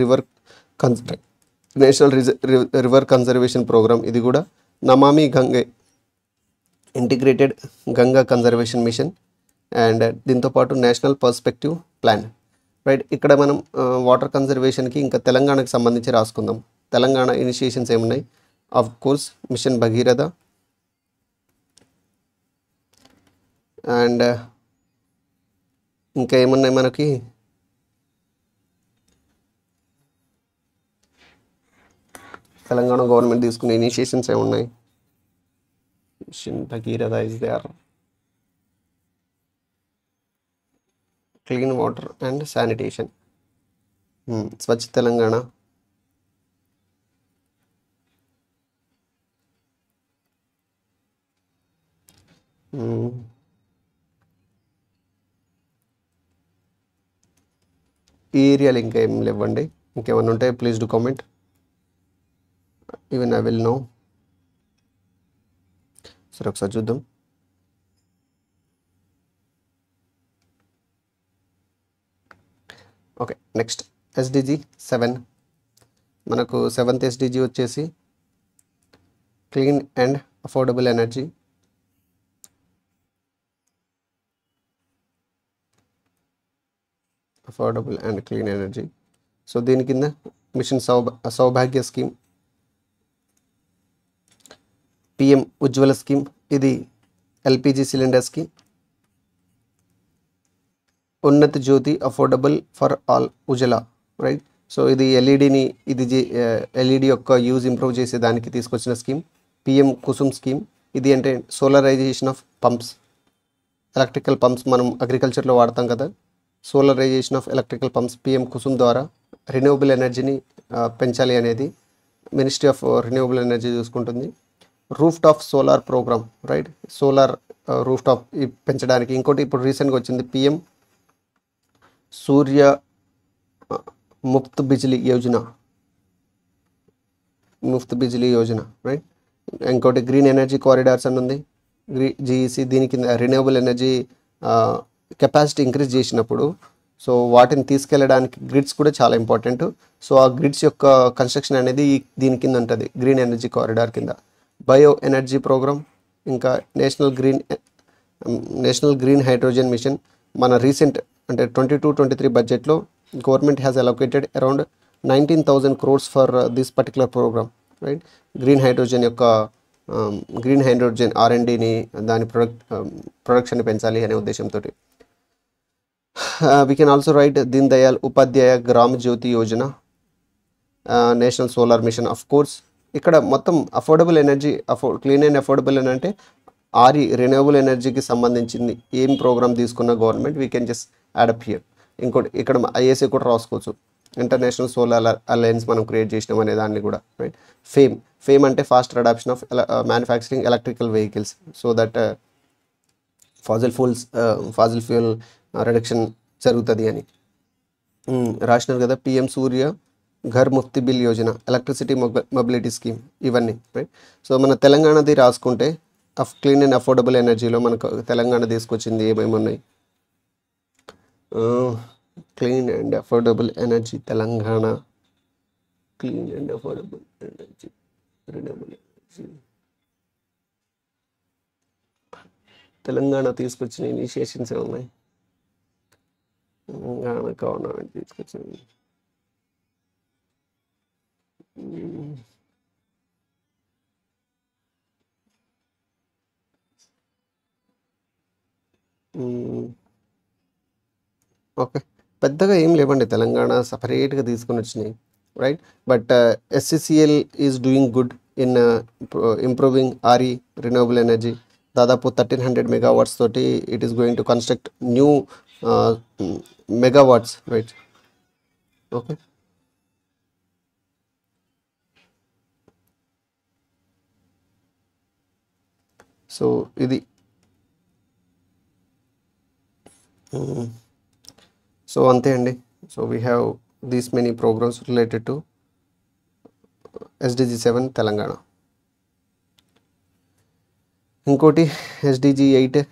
రివర్ కన్జర్వేషన్ ప్రోగ్రామ్ ఇది కూడా. Namami Gange integrated Ganga conservation mission and దీంతోపాటు నేషనల్ పర్స్పెక్టివ్ ప్లాన్, రైట్. ఇక్కడ మనం వాటర్ కన్జర్వేషన్కి ఇంకా తెలంగాణకి సంబంధించి రాసుకుందాం. తెలంగాణ ఇనిషియేషన్స్ ఏమున్నాయి? Of course mission Bhagiratha and ఇంకా ఏమున్నాయి మనకి? తెలంగాణ గవర్నమెంట్ తీసుకునే ఇనిషియేషన్స్ ఏమున్నాయి? Mission Bhagiratha is there, clean water and sanitation, Swachh Telangana, ఈ ఏరియాలో ఇంకా ఏం లేవండి. ఇంకేమన్నా ఉంటే please do comment, even I will know. సరే ఒకసారి చూద్దాం. Okay, next SDG 7. మనకు 7th ఎస్డిజి వచ్చేసి clean and affordable energy. Affordable and clean energy. So దీని కింద mission Saubhagya scheme, PM Ujjwala scheme ఇది ఎల్పిజి సిలిండర్స్కి. Unnat Jyoti affordable for all Ujala, right. So ఇది ఎల్ఈడి యొక్క యూజ్ ఇంప్రూవ్ చేసే దానికి తీసుకొచ్చిన స్కీమ్. పిఎం కుసుమ్ స్కీమ్ ఇది అంటే solarisation of pumps, electrical pumps మనం అగ్రికల్చర్లో వాడతాం కదా. Solarisation of electrical pumps PM Kusum ద్వారా రిన్యూవబుల్ ఎనర్జీని పెంచాలి అనేది మినిస్ట్రీ ఆఫ్ రిన్యూవబుల్ ఎనర్జీ చూసుకుంటుంది. Rooftop solar programme, right. Solar rooftop పెంచడానికి. ఇంకోటి ఇప్పుడు రీసెంట్గా వచ్చింది పిఎం సూర్య ముఫ్త్ బిజిలీ యోజన, రైట్. ఇంకోటి గ్రీన్ ఎనర్జీ కారిడార్స్ అని ఉంది, జీఈసీ. దీని కింద రిన్యూవబుల్ ఎనర్జీ కెపాసిటీ ఇంక్రీజ్ చేసినప్పుడు సో వాటిని తీసుకెళ్ళడానికి గ్రిడ్స్ కూడా చాలా ఇంపార్టెంట్. సో ఆ గ్రిడ్స్ యొక్క కన్స్ట్రక్షన్ అనేది దీని కింద ఉంటుంది, గ్రీన్ ఎనర్జీ కారిడార్ కింద. బయో ఎనర్జీ ప్రోగ్రామ్, ఇంకా నేషనల్ గ్రీన్ హైడ్రోజన్ మిషన్. మన రీసెంట్ అంటే 22-23 బడ్జెట్లో government has allocated around 19,000 crores for this particular programme, right. Green hydrogen ఆర్ఎండ్ని దాని ప్రొడక్షన్ పెంచాలి అనే ఉద్దేశంతో. We can also write Deen Dayal Upadhyaya Gram Jyoti Yojana, national solar mission. Of course ఇక్కడ మొత్తం affordable energy, clean and affordable అని అంటే రెన్యూవబుల్ ఎనర్జీకి సంబంధించింది ఏం ప్రోగ్రామ్ తీసుకున్న government we can just add up here. ఇంకోటి ఇక్కడ ఐఏసీ కూడా రాసుకోవచ్చు, ఇంటర్నేషనల్ సోలార్ అలయన్స్ మనం క్రియేట్ చేసినాం అనే దాన్ని కూడా, రైట్. ఫేమ్ అంటే faster adoption of manufacturing electrical vehicles so that fossil fuel reduction జరుగుతుంది అని రాసినారు కదా. PM Surya Ghar Mufti Bijli Yojana, electricity mobility scheme, ఇవన్నీ, రైట్. సో మన తెలంగాణది రాసుకుంటే క్లీన్ అండ్ అఫోర్డబుల్ ఎనర్జీలో మనకు తెలంగాణ తీసుకొచ్చింది ఏమేమి ఉన్నాయి? Clean and affordable energy Telangana, clean and affordable energy, renewable energy. Telangana తీసుకొచ్చిన ఇనిషియేషన్స్ ఏమున్నాయి? గవర్నమెంట్ తీసుకొచ్చింది. ఓకే, పెద్దగా ఏం లేవండి, తెలంగాణ సపరేట్గా తీసుకొని వచ్చినాయి, right. But SCCL is doing good in improving RE renewable energy. దాదాపు 1300 మెగావాట్స్ తోటి it is going to construct new megawatts, right. Okay, so ఇది సో అంతే అండి. So we have these many programmes related to SDG 7 Telangana. ఇంకోటి SDG 8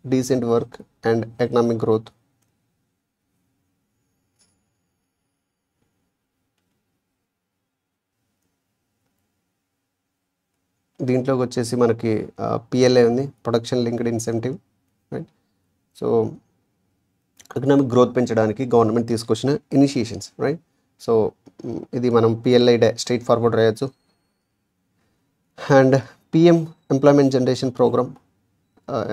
decent work and economic growth. దీంట్లోకి వచ్చేసి మనకి PLI ఉంది, production linked incentive, right. So economic growth పెంచడానికి government తీసుకొచ్చిన ఇనిషియేషన్స్, రైట్. సో ఇది మనం PLI స్ట్రైట్ ఫార్వర్డ్ రాయొచ్చు. And PM employment generation programme,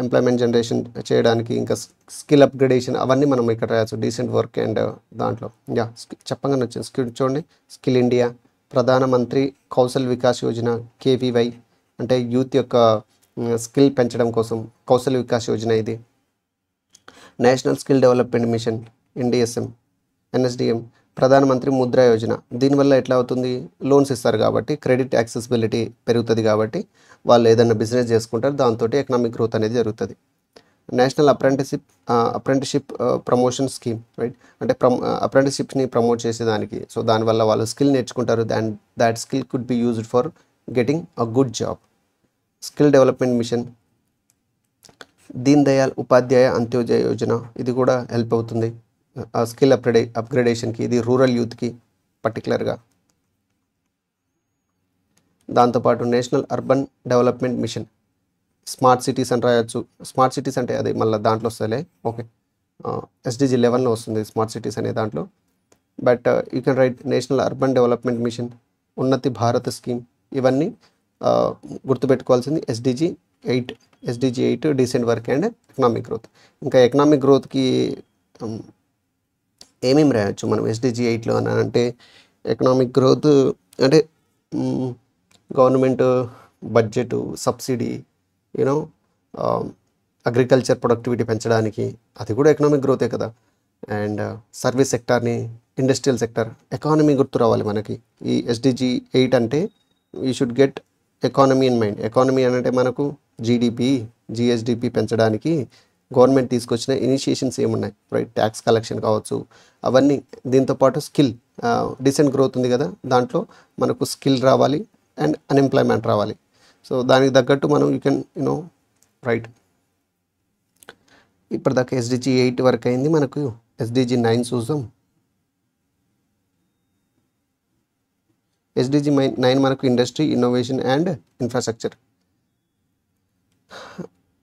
employment generation చేయడానికి ఇంకా స్కిల్ అప్గ్రేడేషన్ అవన్నీ మనం ఇక్కడ రాయొచ్చు. డీసెంట్ వర్క్ అండ్ దాంట్లో చెప్పగానే వచ్చింది స్కిల్. చూడండి, skill India, Pradhan Mantri Kaushal Vikas Yojana, KVY అంటే యూత్ యొక్క స్కిల్ పెంచడం కోసం కౌశల్ వికాస్ యోజన ఇది. National skill development mission, NDSM, NSDM, ప్రధానమంత్రి ముద్రా యోజన. దీనివల్ల ఎట్లా అవుతుంది, లోన్స్ ఇస్తారు కాబట్టి క్రెడిట్ యాక్సెసిబిలిటీ పెరుగుతుంది, కాబట్టి వాళ్ళు ఏదైనా బిజినెస్ చేసుకుంటారు, దాంతో ఎకనామిక్ గ్రోత్ అనేది జరుగుతుంది. National apprenticeship promotion scheme, right. అంటే అప్రెంటిస్షిప్ని ప్రమోట్ చేసేదానికి. సో దానివల్ల వాళ్ళు స్కిల్ నేర్చుకుంటారు, that skill could be used for getting a good job. Skill development mission, Deen Dayal Upadhyaya Antyodaya Yojana, ఇది కూడా హెల్ప్ అవుతుంది స్కిల్ అప్గ్రేడేషన్కి. ఇది రూరల్ యూత్కి పర్టికులర్గా. దాంతోపాటు national urban development mission, smart cities అని రాయొచ్చు. స్మార్ట్ సిటీస్ అంటే అది మళ్ళీ దాంట్లో వస్తలే, ఓకే. SDG 11లో వస్తుంది స్మార్ట్ సిటీస్ అనే దాంట్లో. But you can write national urban development mission, Unnati Bharat scheme. ఇవన్నీ గుర్తుపెట్టుకోవాల్సింది SDG 8 decent work and economic growth. ఇంకా ఎకనామిక్ గ్రోత్కి ఏమేమి రాయొచ్చు మనం SDG 8లో అని అంటే, ఎకనామిక్ గ్రోత్ అంటే government budget, subsidy, you know agriculture productivity పెంచడానికి, అది కూడా ఎకనామిక్ గ్రోతే కదా. అండ్ సర్వీస్ సెక్టార్ని, ఇండస్ట్రియల్ సెక్టర్, ఎకానమీ గుర్తు రావాలి మనకి. ఈ SDG 8 అంటే we should get economy in mind. Economy అని అంటే మనకు GDP, GSDP పెంచడానికి గవర్నమెంట్ తీసుకొచ్చిన ఇనిషియేషన్స్ ఏమున్నాయి, రైట్. ట్యాక్స్ కలెక్షన్ కావచ్చు, అవన్నీ. దీంతోపాటు స్కిల్, డీసెంట్ గ్రోత్ ఉంది కదా, దాంట్లో మనకు స్కిల్ రావాలి అండ్ అన్ఎంప్లాయ్మెంట్ రావాలి. సో దానికి తగ్గట్టు మనం యూ కెన్ రైట్. ఇప్పటిదాకా SDG 8 వరకు అయింది. మనకు SDG 9 చూద్దాం. SDG 9 మనకు industry, innovation and infrastructure.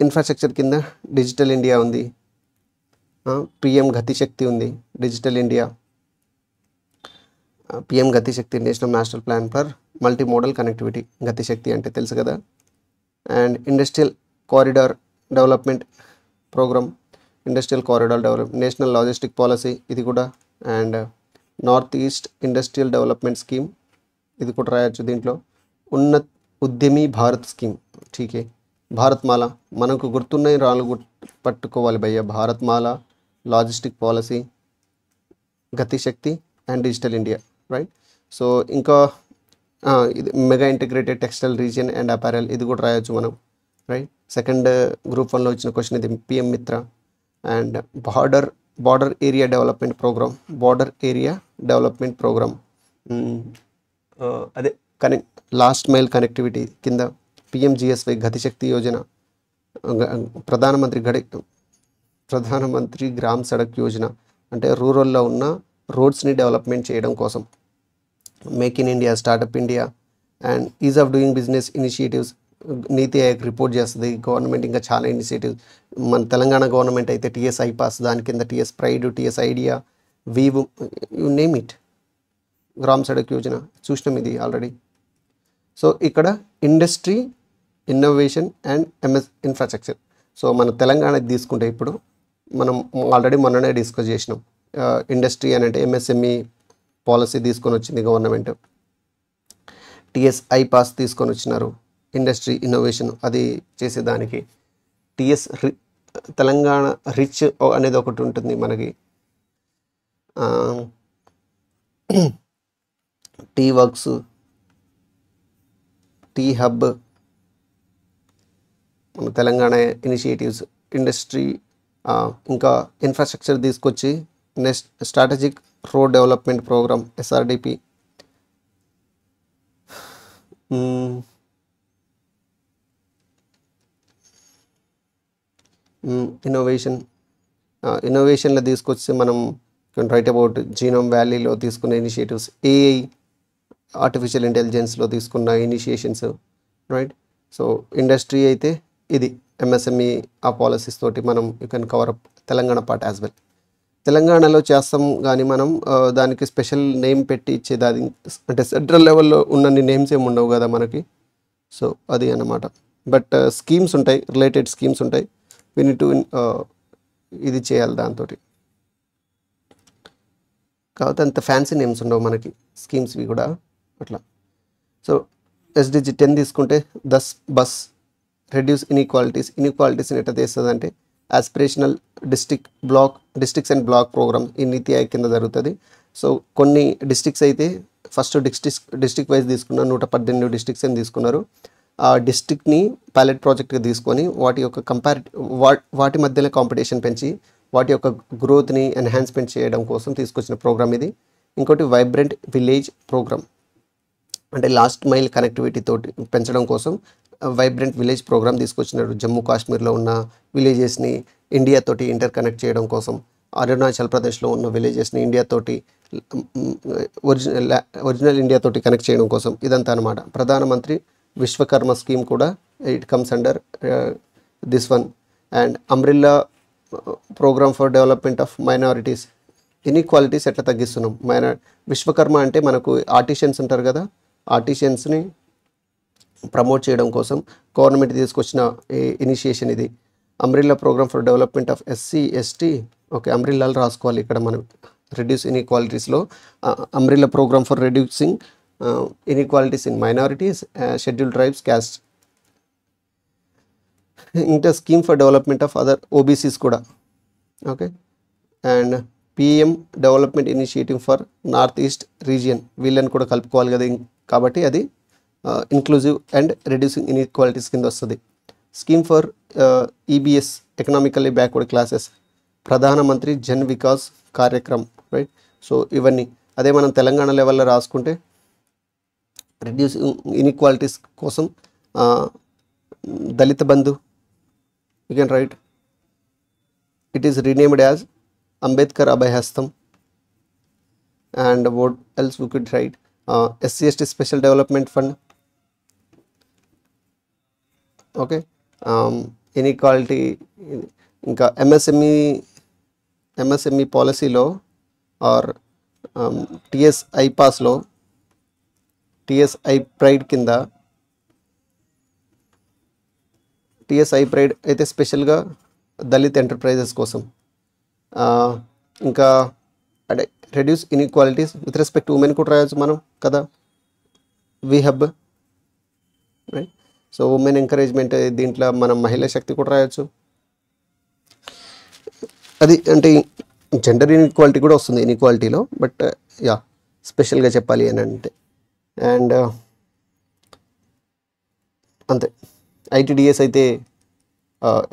Infrastructure కింద డిజిటల్ ఇండియా ఉంది, PM గతిశక్తి ఉంది, digital India, PM Gati Shakti, national plan for multi modal connectivity, Gati Shakti అంటే తెలుసు కదా. And industrial corridor development programme, industrial corridor develop, national logistic policy, ఇది కూడా. And north east industrial development scheme, ఇది కూడా రాయొచ్చు దీంట్లో. ఉన్నత్ ఉద్యమీ భారత్ స్కీమ్, ఠీకే. భారత్మాల, మనకు గుర్తున్నాయి రాళ్ళు పట్టుకోవాలి భయ్య. Bharatmala, logistic policy, Gati Shakti and digital India, right. So ఇంకా ఇది mega integrated textile region and apparel, ఇది కూడా రాయొచ్చు మనం, రైట్. సెకండ్ గ్రూప్ 1లో వచ్చిన క్వశ్చన్ ఇది, PM Mitra. And border area development programme, అదే లాస్ట్ మైల్ కనెక్టివిటీ కింద PMGSY గతిశక్తి యోజన, ప్రధానమంత్రి గ్రామ్ సడక్ యోజన అంటే రూరల్లో ఉన్న రోడ్స్ని డెవలప్మెంట్ చేయడం కోసం. Make in India, startup India and ease of doing business initiatives, NITI Aayog report చేస్తుంది. గవర్నమెంట్ ఇంకా చాలా ఇనిషియేటివ్, మన తెలంగాణ గవర్నమెంట్ అయితే టీఎస్ ఐపాస్, దాని కింద TS PRIDE, TS IDEA, weave, you name it, Gram Sadak Yojana చూసినాం ఇది ఆల్రెడీ. సో ఇక్కడ industry, innovation and MS infrastructure. So మన తెలంగాణకి తీసుకుంటే ఇప్పుడు మనం ఆల్రెడీ మొన్ననే డిస్కస్ చేసినాం. ఇండస్ట్రీ అని అంటే ఎంఎస్ఎంఈ పాలసీ తీసుకొని వచ్చింది గవర్నమెంట్, టీఎస్ ఐపాస్ తీసుకొని వచ్చినారు, ఇండస్ట్రీ ఇన్నోవేషన్ అది చేసేదానికి. టీఎస్ తెలంగాణ రిచ్ అనేది ఒకటి ఉంటుంది మనకి, టీ వర్క్స్, టీ హబ్, మన తెలంగాణ ఇనిషియేటివ్స్, ఇండస్ట్రీ, ఇంకా ఇన్ఫ్రాస్ట్రక్చర్ తీసుకొచ్చి next strategic road development programme SRDP, ఇన్నోవేషన్లో తీసుకొచ్చి మనం రైట్ అబౌట్ జీనోమ్ వ్యాలీలో తీసుకున్న ఇనిషియేటివ్స్, ఏఐ ఆర్టిఫిషియల్ ఇంటెలిజెన్స్లో తీసుకున్న ఇనిషియేషన్స్, రైట్. సో ఇండస్ట్రీ అయితే ఇది ఎంఎస్ఎంఈ ఆ పాలసీస్ తోటి మనం you can cover up Telangana part as well. తెలంగాణలో చేస్తాం కానీ మనం దానికి స్పెషల్ నేమ్ పెట్టి ఇచ్చేది అది, అంటే సెంట్రల్ లెవెల్లో ఉన్నన్ని నేమ్స్ ఏమి ఉండవు కదా మనకి. సో అది అన్నమాట. బట్ స్కీమ్స్ ఉంటాయి, రిలేటెడ్ స్కీమ్స్ ఉంటాయి, వీ నీడ్ టు ఇది చేయాలి దాంతో. కాబట్టి అంత ఫ్యాన్సీ నేమ్స్ ఉండవు మనకి స్కీమ్స్వి కూడా అట్లా. సో ఎస్డిజి 10 తీసుకుంటే బస్ రెడ్యూస్ ఇన్ఈక్వాలిటీస్ని ఎట్లా తీస్తుంది అంటే aspirational districts and block programme ఈ నీతి ఆయోగ్ కింద జరుగుతుంది. సో కొన్ని డిస్ట్రిక్ట్స్ అయితే ఫస్ట్ డిస్ట్రిక్ట్ వైజ్ తీసుకున్నారు, 118 డిస్ట్రిక్ట్స్ అని తీసుకున్నారు. ఆ డిస్ట్రిక్ట్ని పైలట్ ప్రాజెక్ట్గా తీసుకొని వాటి యొక్క వాటి మధ్యలో కాంపిటీషన్ పెంచి వాటి యొక్క గ్రోత్ని ఎన్హాన్స్మెంట్ చేయడం కోసం తీసుకొచ్చిన ప్రోగ్రామ్ ఇది. ఇంకోటి వైబ్రెంట్ విలేజ్ ప్రోగ్రామ్, అంటే లాస్ట్ మైల్ కనెక్టివిటీ తోటి పెంచడం కోసం వైబ్రెంట్ విలేజ్ ప్రోగ్రామ్ తీసుకొచ్చినారు. జమ్మూ కాశ్మీర్లో ఉన్న విలేజెస్ని ఇండియాతోటి ఇంటర్ కనెక్ట్ చేయడం కోసం, అరుణాచల్ ప్రదేశ్లో ఉన్న విలేజెస్ని ఇండియాతోటి ఒరిజినల్ ఇండియాతోటి కనెక్ట్ చేయడం కోసం ఇదంతా అనమాట. ప్రధానమంత్రి విశ్వకర్మ స్కీమ్ కూడా it comes under this one. And umbrella programme for development of minorities, inequalities ఎట్లా తగ్గిస్తున్నాం. విశ్వకర్మ అంటే మనకు ఆర్టిషియన్స్ ఉంటారు కదా, ఆర్టిషియన్స్ని ప్రమోట్ చేయడం కోసం గవర్నమెంట్ తీసుకొచ్చిన ఇనిషియేషన్ ఇది. Umbrella programme for development of SC ST, okay అంబ్రిల్లాలు రాసుకోవాలి ఇక్కడ మనం. రెడ్యూస్ ఇన్ఈక్వాలిటీస్లో umbrella programme for reducing inequalities in minorities, scheduled tribes, caste. ఇంకా scheme for development of other OBCs కూడా, okay. And PM development initiative for north east region, వీళ్ళని కూడా కలుపుకోవాలి కదా, కాబట్టి అది ఇంక్లూజివ్ అండ్ రెడ్యూసింగ్ ఇన్ఈక్వాలిటీస్ కింద వస్తుంది. Scheme for EBS economically backward classes, Pradhan Mantri Jan Vikas Karyakram, right. So ఇవన్నీ అదే మనం తెలంగాణ లెవెల్లో రాసుకుంటే రెడ్యూసింగ్ ఇన్ఈక్వాలిటీస్ కోసం Dalit Bandhu, you can write, it is renamed as Ambedkar Abhayahastam. And what else we could write, SC ST special development fund, okay. Inequality, ఇంకా MSME పాలసీలో or TS ఐపాస్లో TS I pride కింద, టిఎస్ ఐ ప్రైడ్ అయితే స్పెషల్గా Dalit enterprises కోసం. ఇంకా అంటే reduce inequalities with respect to women కూడా రాయొచ్చు మనం కదా, we hub, right. So women encouragement, దీంట్లో మనం మహిళా శక్తి కూడా రాయొచ్చు. అది అంటే జెండర్ ఇన్ఈక్వాలిటీ కూడా వస్తుంది ఇన్ఈక్వాలిటీలో, బట్ యా స్పెషల్గా చెప్పాలి అని అంటే. అండ్ అంతే. ఐటీడీఎస్ అయితే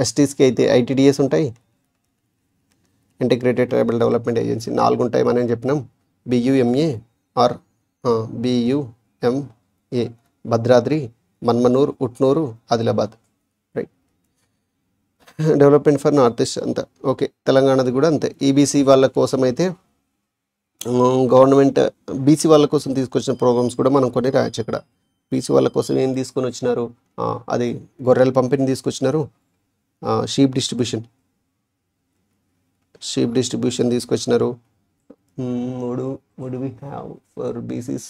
ఎస్టీస్కి అయితే ఐటీడీఎస్ ఉంటాయి, ఇంటిగ్రేటెడ్ ట్రైబల్ డెవలప్మెంట్ ఏజెన్సీ 4 ఉంటాయి మనం చెప్పినాం. BUMA or BUMA Bhadradri, Mannanur, Utnur, Adilabad, right. Development for north east అంతా ఓకే. తెలంగాణది కూడా అంతే. ఈబీసీ వాళ్ళ కోసం అయితే గవర్నమెంట్ బీసీ వాళ్ళ కోసం తీసుకొచ్చిన ప్రోగ్రామ్స్ కూడా మనం కొన్ని రాయొచ్చు ఇక్కడ. పీసీ వాళ్ళ కోసం ఏం తీసుకొని వచ్చినారు, అది గొర్రెల పంపిణీ తీసుకొచ్చినారు, షీప్ డిస్ట్రిబ్యూషన్ తీసుకొచ్చినారు. Would we have for BCs,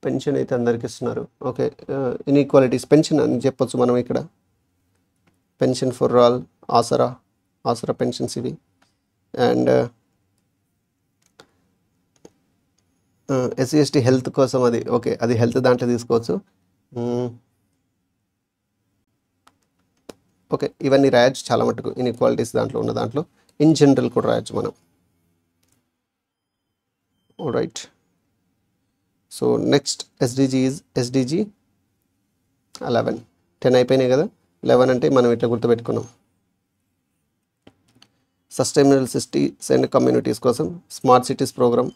pension అయితే అందరికి ఇస్తున్నారు. ఓకే, ఇన్ఈక్వాలిటీస్ పెన్షన్ అని చెప్పొచ్చు మనం ఇక్కడ. Pension for all, Aasara pensions ఇవి. అండ్ ఎస్సీ ఎస్టీ హెల్త్ కోసం అది ఓకే, అది హెల్త్ దాంట్లో తీసుకోవచ్చు. ఓకే, ఇవన్నీ రాయొచ్చు చాలా మటుకు ఇన్ఈక్వాలిటీస్ దాంట్లో ఉన్న దాంట్లో. ఇన్ జనరల్ కూడా రాయొచ్చు మనం. రైట్. So next SDG 11. 10 అయిపోయినాయి కదా, 11 అంటే మనం ఇట్లా గుర్తుపెట్టుకున్నాం. సస్టైనబుల్ సిటీస్ అండ్ కమ్యూనిటీస్ కోసం స్మార్ట్ సిటీస్ ప్రోగ్రామ్,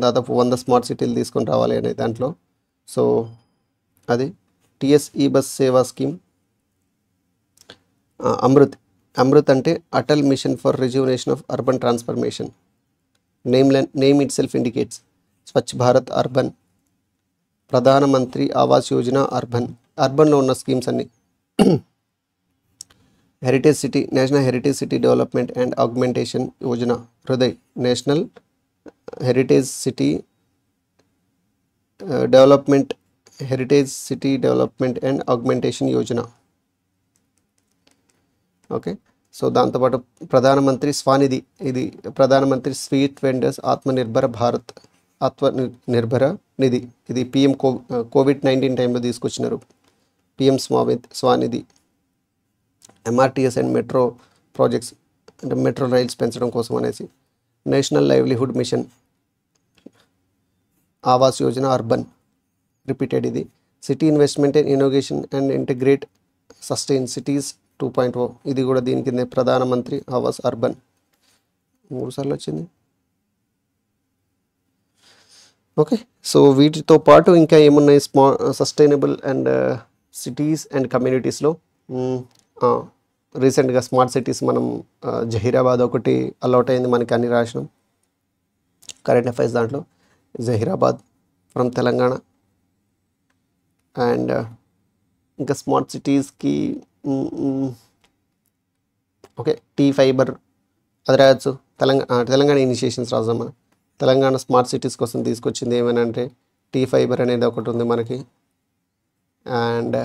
దాదాపు 100 స్మార్ట్ సిటీలు తీసుకొని రావాలి అనే దాంట్లో. సో అది టిఎస్ ఈ బస్ సేవా స్కీమ్. అమృత్ అంటే Atal mission for rejuvenation of urban transformation. Name itself indicates. Swachh Bharat urban, Pradhan Mantri Awas Yojana అర్బన్లో ఉన్న స్కీమ్స్ అన్ని. Heritage city, national heritage city development and augmentation Yojana, HRIDAY national heritage city development and augmentation Yojana. Okay, so దాంతోపాటు ప్రధానమంత్రి స్వానిధి, ఇది ప్రధానమంత్రి street vendors Atmanirbhar నిధి. ఇది PM కోవిడ్-19 టైంలో తీసుకొచ్చినారు, PM Svanidhi. MRTS and metro projects, అంటే మెట్రో రైల్స్ పెంచడం కోసం అనేసి. National livelihood mission, Awas Yojana urban, repeated ఇది. City investment and innovation and integrate sustain cities 2.0, ఇది కూడా దీని కింద ప్రధానమంత్రి ఆవాస్ అర్బన్. 3 సార్లు వచ్చింది. ఓకే, సో వీటితో పాటు ఇంకా ఏమున్నాయి సస్టైనబుల్ అండ్ సిటీస్ అండ్ కమ్యూనిటీస్లో. రీసెంట్గా స్మార్ట్ సిటీస్ మనం జహీరాబాద్ ఒకటి అలౌట్ అయింది మనకి అని రాసినాం కరెంట్ అఫైర్స్ దాంట్లో. జహీరాబాద్ ఫ్రమ్ తెలంగాణ. అండ్ ఇంకా స్మార్ట్ సిటీస్కి ఓకే టీ ఫైబర్ అది రాయొచ్చు. తెలంగాణ ఇనిషియేషన్స్ రాద్దాం మనం. తెలంగాణ స్మార్ట్ సిటీస్ కోసం తీసుకొచ్చింది ఏమనంటే టీ ఫైబర్ అనేది ఒకటి ఉంది మనకి. And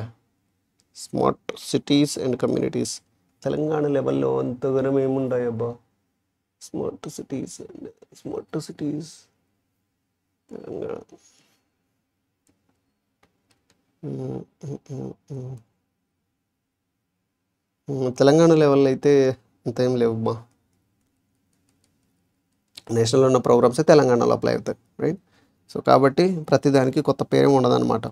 smart cities and communities Telangana లెవెల్లో అంతగానం ఏముంటాయి అబ్బా. Smart cities Telangana. తెలంగాణ లెవెల్లో అయితే అంత ఏం లేవమ్మా. నేషనల్లో ఉన్న ప్రోగ్రామ్స్ తెలంగాణలో అప్లై అవుతాయి, రైట్. సో కాబట్టి ప్రతిదానికి కొత్త పేరేం ఉండదన్నమాట.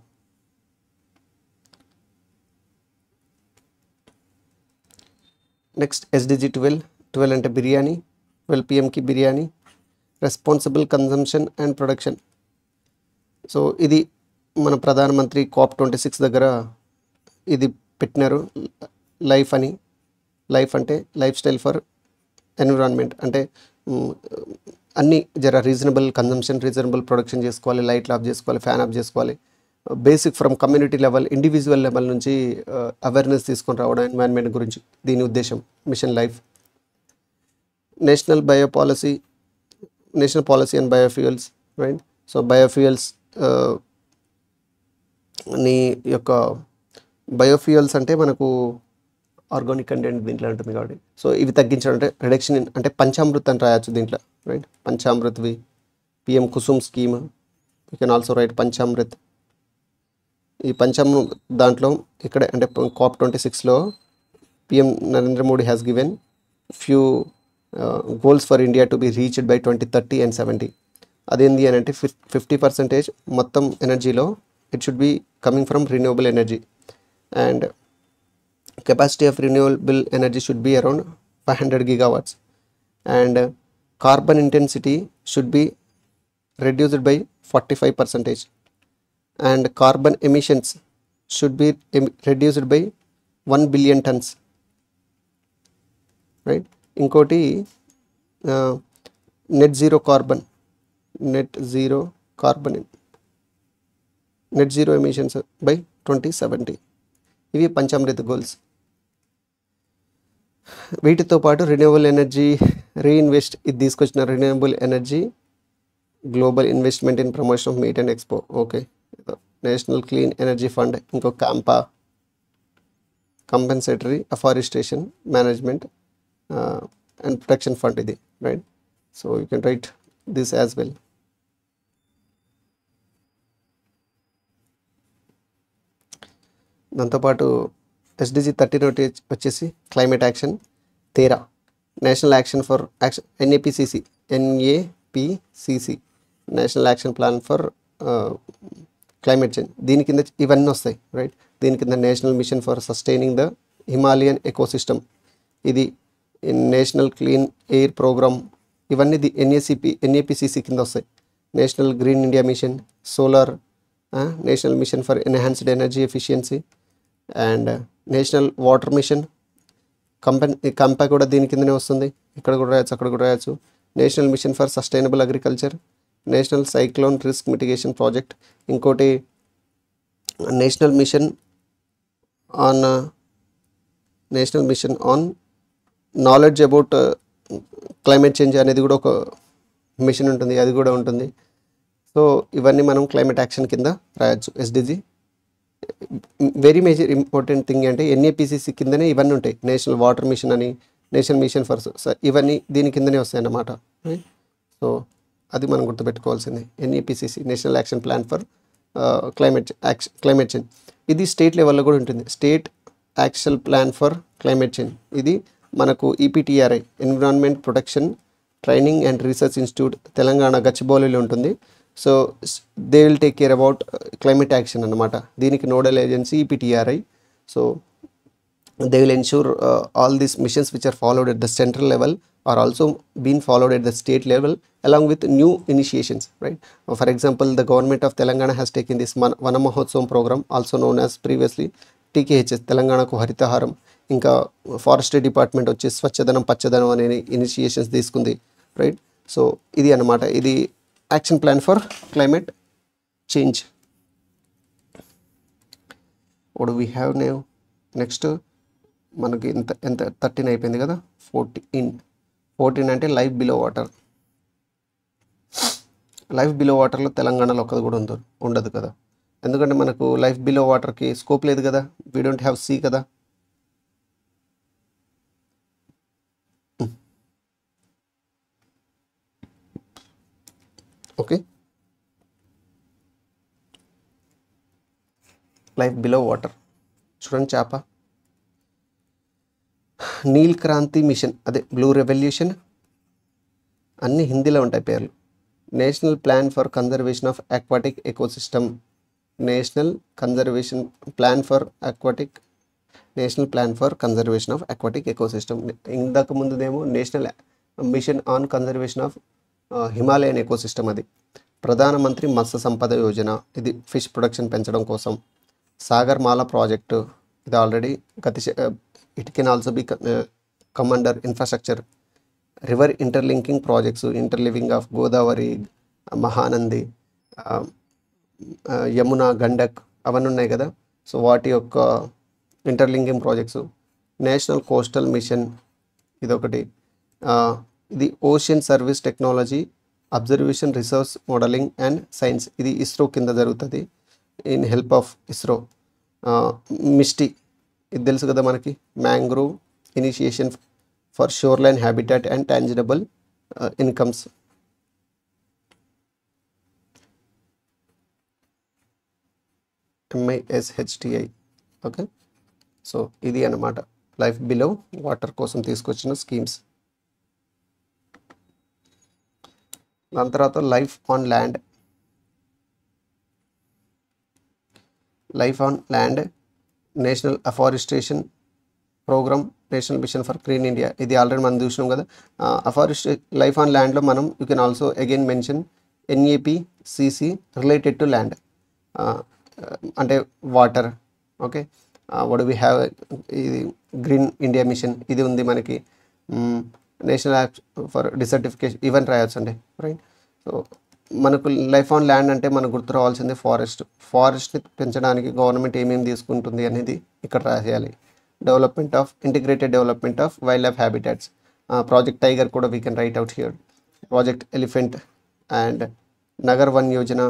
నెక్స్ట్ ఎస్డిజి 12 అంటే biryani. 12 PM biryani. Responsible consumption and production. So ఇది మన ప్రధానమంత్రి COP26 దగ్గర ఇది పెట్టినారు. లైఫ్ అంటే లైఫ్ స్టైల్ ఫర్ ఎన్విరాన్మెంట్, అంటే అన్నీ జర రీజనబుల్ కన్జంప్షన్, రీజనబుల్ ప్రొడక్షన్ చేసుకోవాలి, లైట్లు ఆఫ్ చేసుకోవాలి, ఫ్యాన్ ఆఫ్ చేసుకోవాలి. Basic from community level, individual level నుంచి అవేర్నెస్ తీసుకొని రావడం ఎన్వైరన్మెంట్ గురించి దీని ఉద్దేశం. Mission life. National policy and biofuels, right. So biofuels నీ యొక్క బయోఫ్యూయల్స్ అంటే మనకు ఆర్గానిక్ కంటెంట్ దీంట్లో ఉంటుంది కాబట్టి సో ఇవి తగ్గించడం అంటే రిడక్షన్ అంటే పంచామృత్ అని రాయొచ్చు దీంట్లో, రైట్. పంచామృత్వి. PM Kusum scheme, you can also write Panchamrit. ఈ దాంట్లో ఇక్కడ అంటే COP26లో PM Narendra Modi has given few goals for India to be reached by 2030 and 70. అదేంది అని అంటే 50% మొత్తం ఎనర్జీలో it should be coming from renewable energy. And capacity of renewable energy should be around 500 gigawatts, and carbon intensity should be reduced by 45%, and carbon emissions should be reduced by 1 billion tons, right. Inkoti net zero carbon net zero emissions by 2070. ఇవి పంచామృత goals. వీటితో పాటు renewable energy reinvest, ఇది తీసుకొచ్చిన renewable energy global investment in promotion of meet and expo. Okay, national clean energy fund, ఇంకో CAMPA compensatory afforestation management and protection fund ఇది, right. So you can write this as well. దాంతోపాటు SDG 13 వచ్చేసి climate action, తేరా national action for action, NAPCC national action plan for climate change. దీని కింద ఇవన్నీ వస్తాయి, right. దీని కింద national mission for sustaining the Himalayan ecosystem, ఇది నేషనల్ క్లీన్ ఎయిర్ ప్రోగ్రామ్, ఇవన్నీ NAPCC కింద వస్తాయి. National green India mission, solar, national mission for enhanced energy efficiency and national water mission. CAMPA కూడా దీని కిందనే వస్తుంది, ఇక్కడ కూడా రాయొచ్చు, అక్కడ కూడా రాయొచ్చు. National mission for sustainable agriculture, national cyclone risk mitigation project, ఇంకోటి national mission on knowledge about climate change అనేది కూడా ఒక మిషన్ ఉంటుంది, అది కూడా ఉంటుంది. సో ఇవన్నీ మనం క్లైమేట్ యాక్షన్ కింద రాయొచ్చు. SDG very major important thing అంటే NAPCC కిందనే ఇవన్నీ ఉంటాయి. నేషనల్ వాటర్ మిషన్ అని, నేషనల్ మిషన్ ఫర్, ఇవన్నీ దీని కిందనే వస్తాయి అన్నమాట. సో అది మనం గుర్తుపెట్టుకోవాల్సింది. NAPCC national action plan for climate change. ఇది స్టేట్ లెవెల్లో కూడా ఉంటుంది, state action plan for climate change. ఇది మనకు EPTRI environment protection training and research institute Telangana గచ్చిబౌలిలో ఉంటుంది. So they will take care about climate action అన్నమాట. దీనికి nodal agency EPTRI. So they will ensure all these missions which are followed at the central level are also being followed at the state level along with new initiations, right. For example, the government of Telangana has taken this Vana Mahotsavam program, also known as previously TKHS, Telanganaku Haritaharam. ఇంకా forestry department వచ్చి స్వచ్ఛదనం పచ్చదనం అనే initiations తీసుకుంది, right. So ఇది అన్నమాట, ఇది action plan for climate change. What do we have now next? మనకి ఎంత 13 అయిపోయింది కదా. 14 అంటే life below water. Life below వాటర్లో తెలంగాణలో ఒక్కది కూడా ఉండదు కదా, ఎందుకంటే మనకు లైఫ్ బిలో వాటర్కి స్కోప్ లేదు కదా, వీ డోంట్ హ్యావ్ సీ కదా. ఓకే, లైఫ్ బిలో వాటర్ చూడండి. చేప, నీల్ క్రాంతి మిషన్, అదే బ్లూ రెవల్యూషన్, అన్ని హిందీలో ఉంటాయి పేర్లు. National plan for conservation of aquatic ecosystem, national plan for conservation of aquatic ecosystem. ఇందాక ముందుదేమో national mission on conservation of Himalayan ecosystem, అది ప్రధానమంత్రి మత్స్య సంపద యోజన, ఇది ఫిష్ ప్రొడక్షన్ పెంచడం కోసం. సాగర్ మాల ప్రాజెక్టు, ఇది already it can also be come under infrastructure. River interlinking projects, interlinking of Godavari, Mahanandi, Yamuna, Gandak అవన్నీ ఉన్నాయి కదా. సో వాటి యొక్క interlinking projects. National coastal mission ఇదొకటి. ఇది ocean service technology observation research modelling and science, ఇది ఇస్రో కింద జరుగుతుంది, in help of ISRO. MISHTI, ఇది తెలుసు కదా మనకి, mangrove initiation for shoreline habitat and tangible incomes. MISHTI. Okay, so ఇది అన్నమాట లైఫ్ బిలో వాటర్ కోసం తీసుకొచ్చిన స్కీమ్స్. దాని తర్వాత life on land. National afforestation programme, national mission for clean India, ఇది ఆల్రెడీ మనం చూసినాం కదా. లైఫ్ ఆన్ ల్యాండ్లో మనం you can also again mention NAPCC related to land, అంటే water. Okay, what do we have, ఇది గ్రీన్ ఇండియా మిషన్, ఇది ఉంది మనకి. నేషనల్ యాప్ ఫర్ డిసర్టిఫికేషన్, ఇవన్నీ రాయొచ్చు అండి, రైట్. సో మనకు లైఫ్ ఆన్ ల్యాండ్ అంటే మనకు గుర్తు రావాల్సింది ఫారెస్ట్ని పెంచడానికి గవర్నమెంట్ ఏమేమి తీసుకుంటుంది అనేది ఇక్కడ రాసేయాలి. Integrated development of wildlife habitats, project tiger కూడా we can write out here, project elephant and Nagar Van Yojana,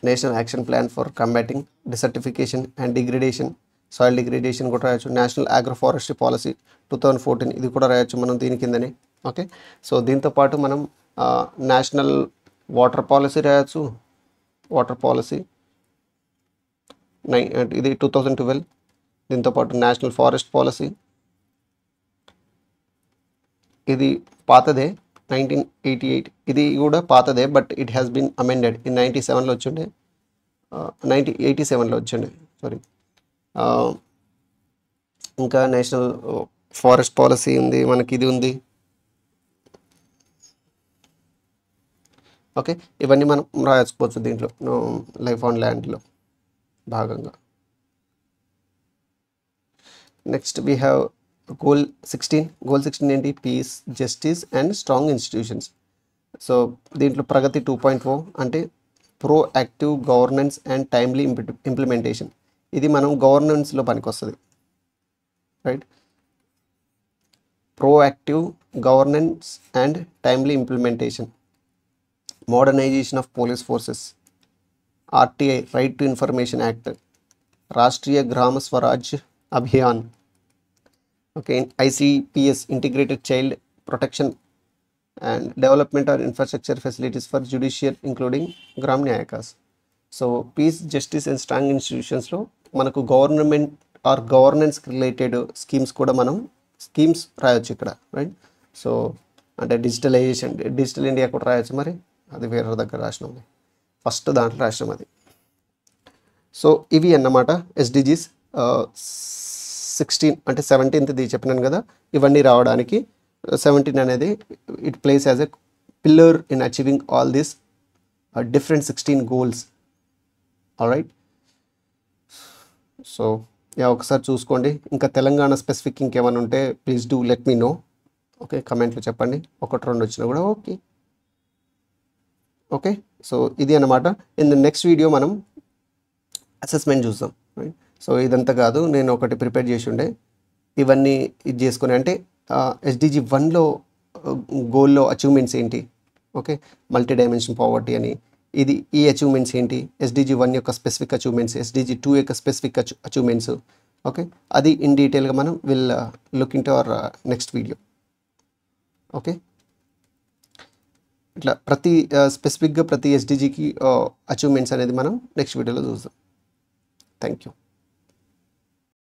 national action plan for combating desertification and degradation, soil degradation కూడా రాయొచ్చు, నేషనల్ అగ్రోఫారెస్ట్రీ పాలసీ 2014 ఇది కూడా రాయొచ్చు మనం దీని కిందనే. ఓకే, సో దీంతోపాటు మనం నేషనల్ వాటర్ పాలసీ రాయొచ్చు, వాటర్ పాలసీ ఇది 2012, దీంతోపాటు నేషనల్ ఫారెస్ట్ పాలసీ ఇది పాతదే 1988, ఇది కూడా పాతదే but it has been amended in 97లో వచ్చిండే, 1987లో వచ్చిండే సారీ. ఇంకా నేషనల్ ఫారెస్ట్ పాలసీ ఉంది మనకి, ఇది ఉంది. ఓకే, ఇవన్నీ మనం రాసుకోవచ్చు దీంట్లో లైఫ్ ఆన్ ల్యాండ్లో భాగంగా. నెక్స్ట్ వీ హ్యావ్ గోల్ 16 ఏంటి, peace, justice and strong institutions. So దీంట్లో ప్రగతి 2.0 అంటే proactive governance and timely implementation. ఇది మనం గవర్నెన్స్లో పనికి వస్తుంది, right. Proactive governance and timely implementation, modernisation of police forces, RTI right to information act, Rashtriya Gram Swaraj Abhiyan, okay, ICPS integrated child protection and development or infrastructure facilities for judicial including Gram Nyayalayas. So peace, justice and strong ఇన్స్టిట్యూషన్స్లో మనకు government or governance related schemes కూడా మనం schemes రాయొచ్చు ఇక్కడ, right. So అంటే digital India కూడా రాయొచ్చు, మరి అది వేరే దగ్గర రాసినాం, ఫస్ట్ దాంట్లో రాసినాం అది. సో ఇవి అన్నమాట SDGs 16 అంటే 17th చెప్పినాను కదా, ఇవన్నీ రావడానికి 17 అనేది it place as a pillar in achieving all this different 16 goals. Alright, so ఒకసారి చూసుకోండి. ఇంకా తెలంగాణ స్పెసిఫిక్ ఇంకేమైనా ఉంటే please do let me know. Okay, కమెంట్లో చెప్పండి, 1-2 వచ్చినా కూడా ఓకే. ఓకే, సో ఇది అన్నమాట. ఇన్ ద నెక్స్ట్ వీడియో మనం అసెస్మెంట్ చూద్దాం, రైట్. సో ఇదంతా కాదు, నేను ఒకటి ప్రిపేర్ చేసి ఉండే, ఇవన్నీ ఇది చేసుకుని అంటే SDG 1లో గోల్లో అచీవ్మెంట్స్ ఏంటి, ఓకే, మల్టీ డైమెన్షన్ పావర్టీ అని, ఈ అచీవ్మెంట్స్ ఏంటి, SDG 1 యొక్క స్పెసిఫిక్ అచీవ్మెంట్స్, SDG 2 యొక్క స్పెసిఫిక్ అచీవ్మెంట్స్, ఓకే, అది ఇన్ డీటెయిల్గా మనం will look in to our next video. Okay, ఇట్లా ప్రతి స్పెసిఫిక్గా ప్రతి SDGకి అచీవ్మెంట్స్ అనేది మనం నెక్స్ట్ వీడియోలో చూద్దాం. Thank you.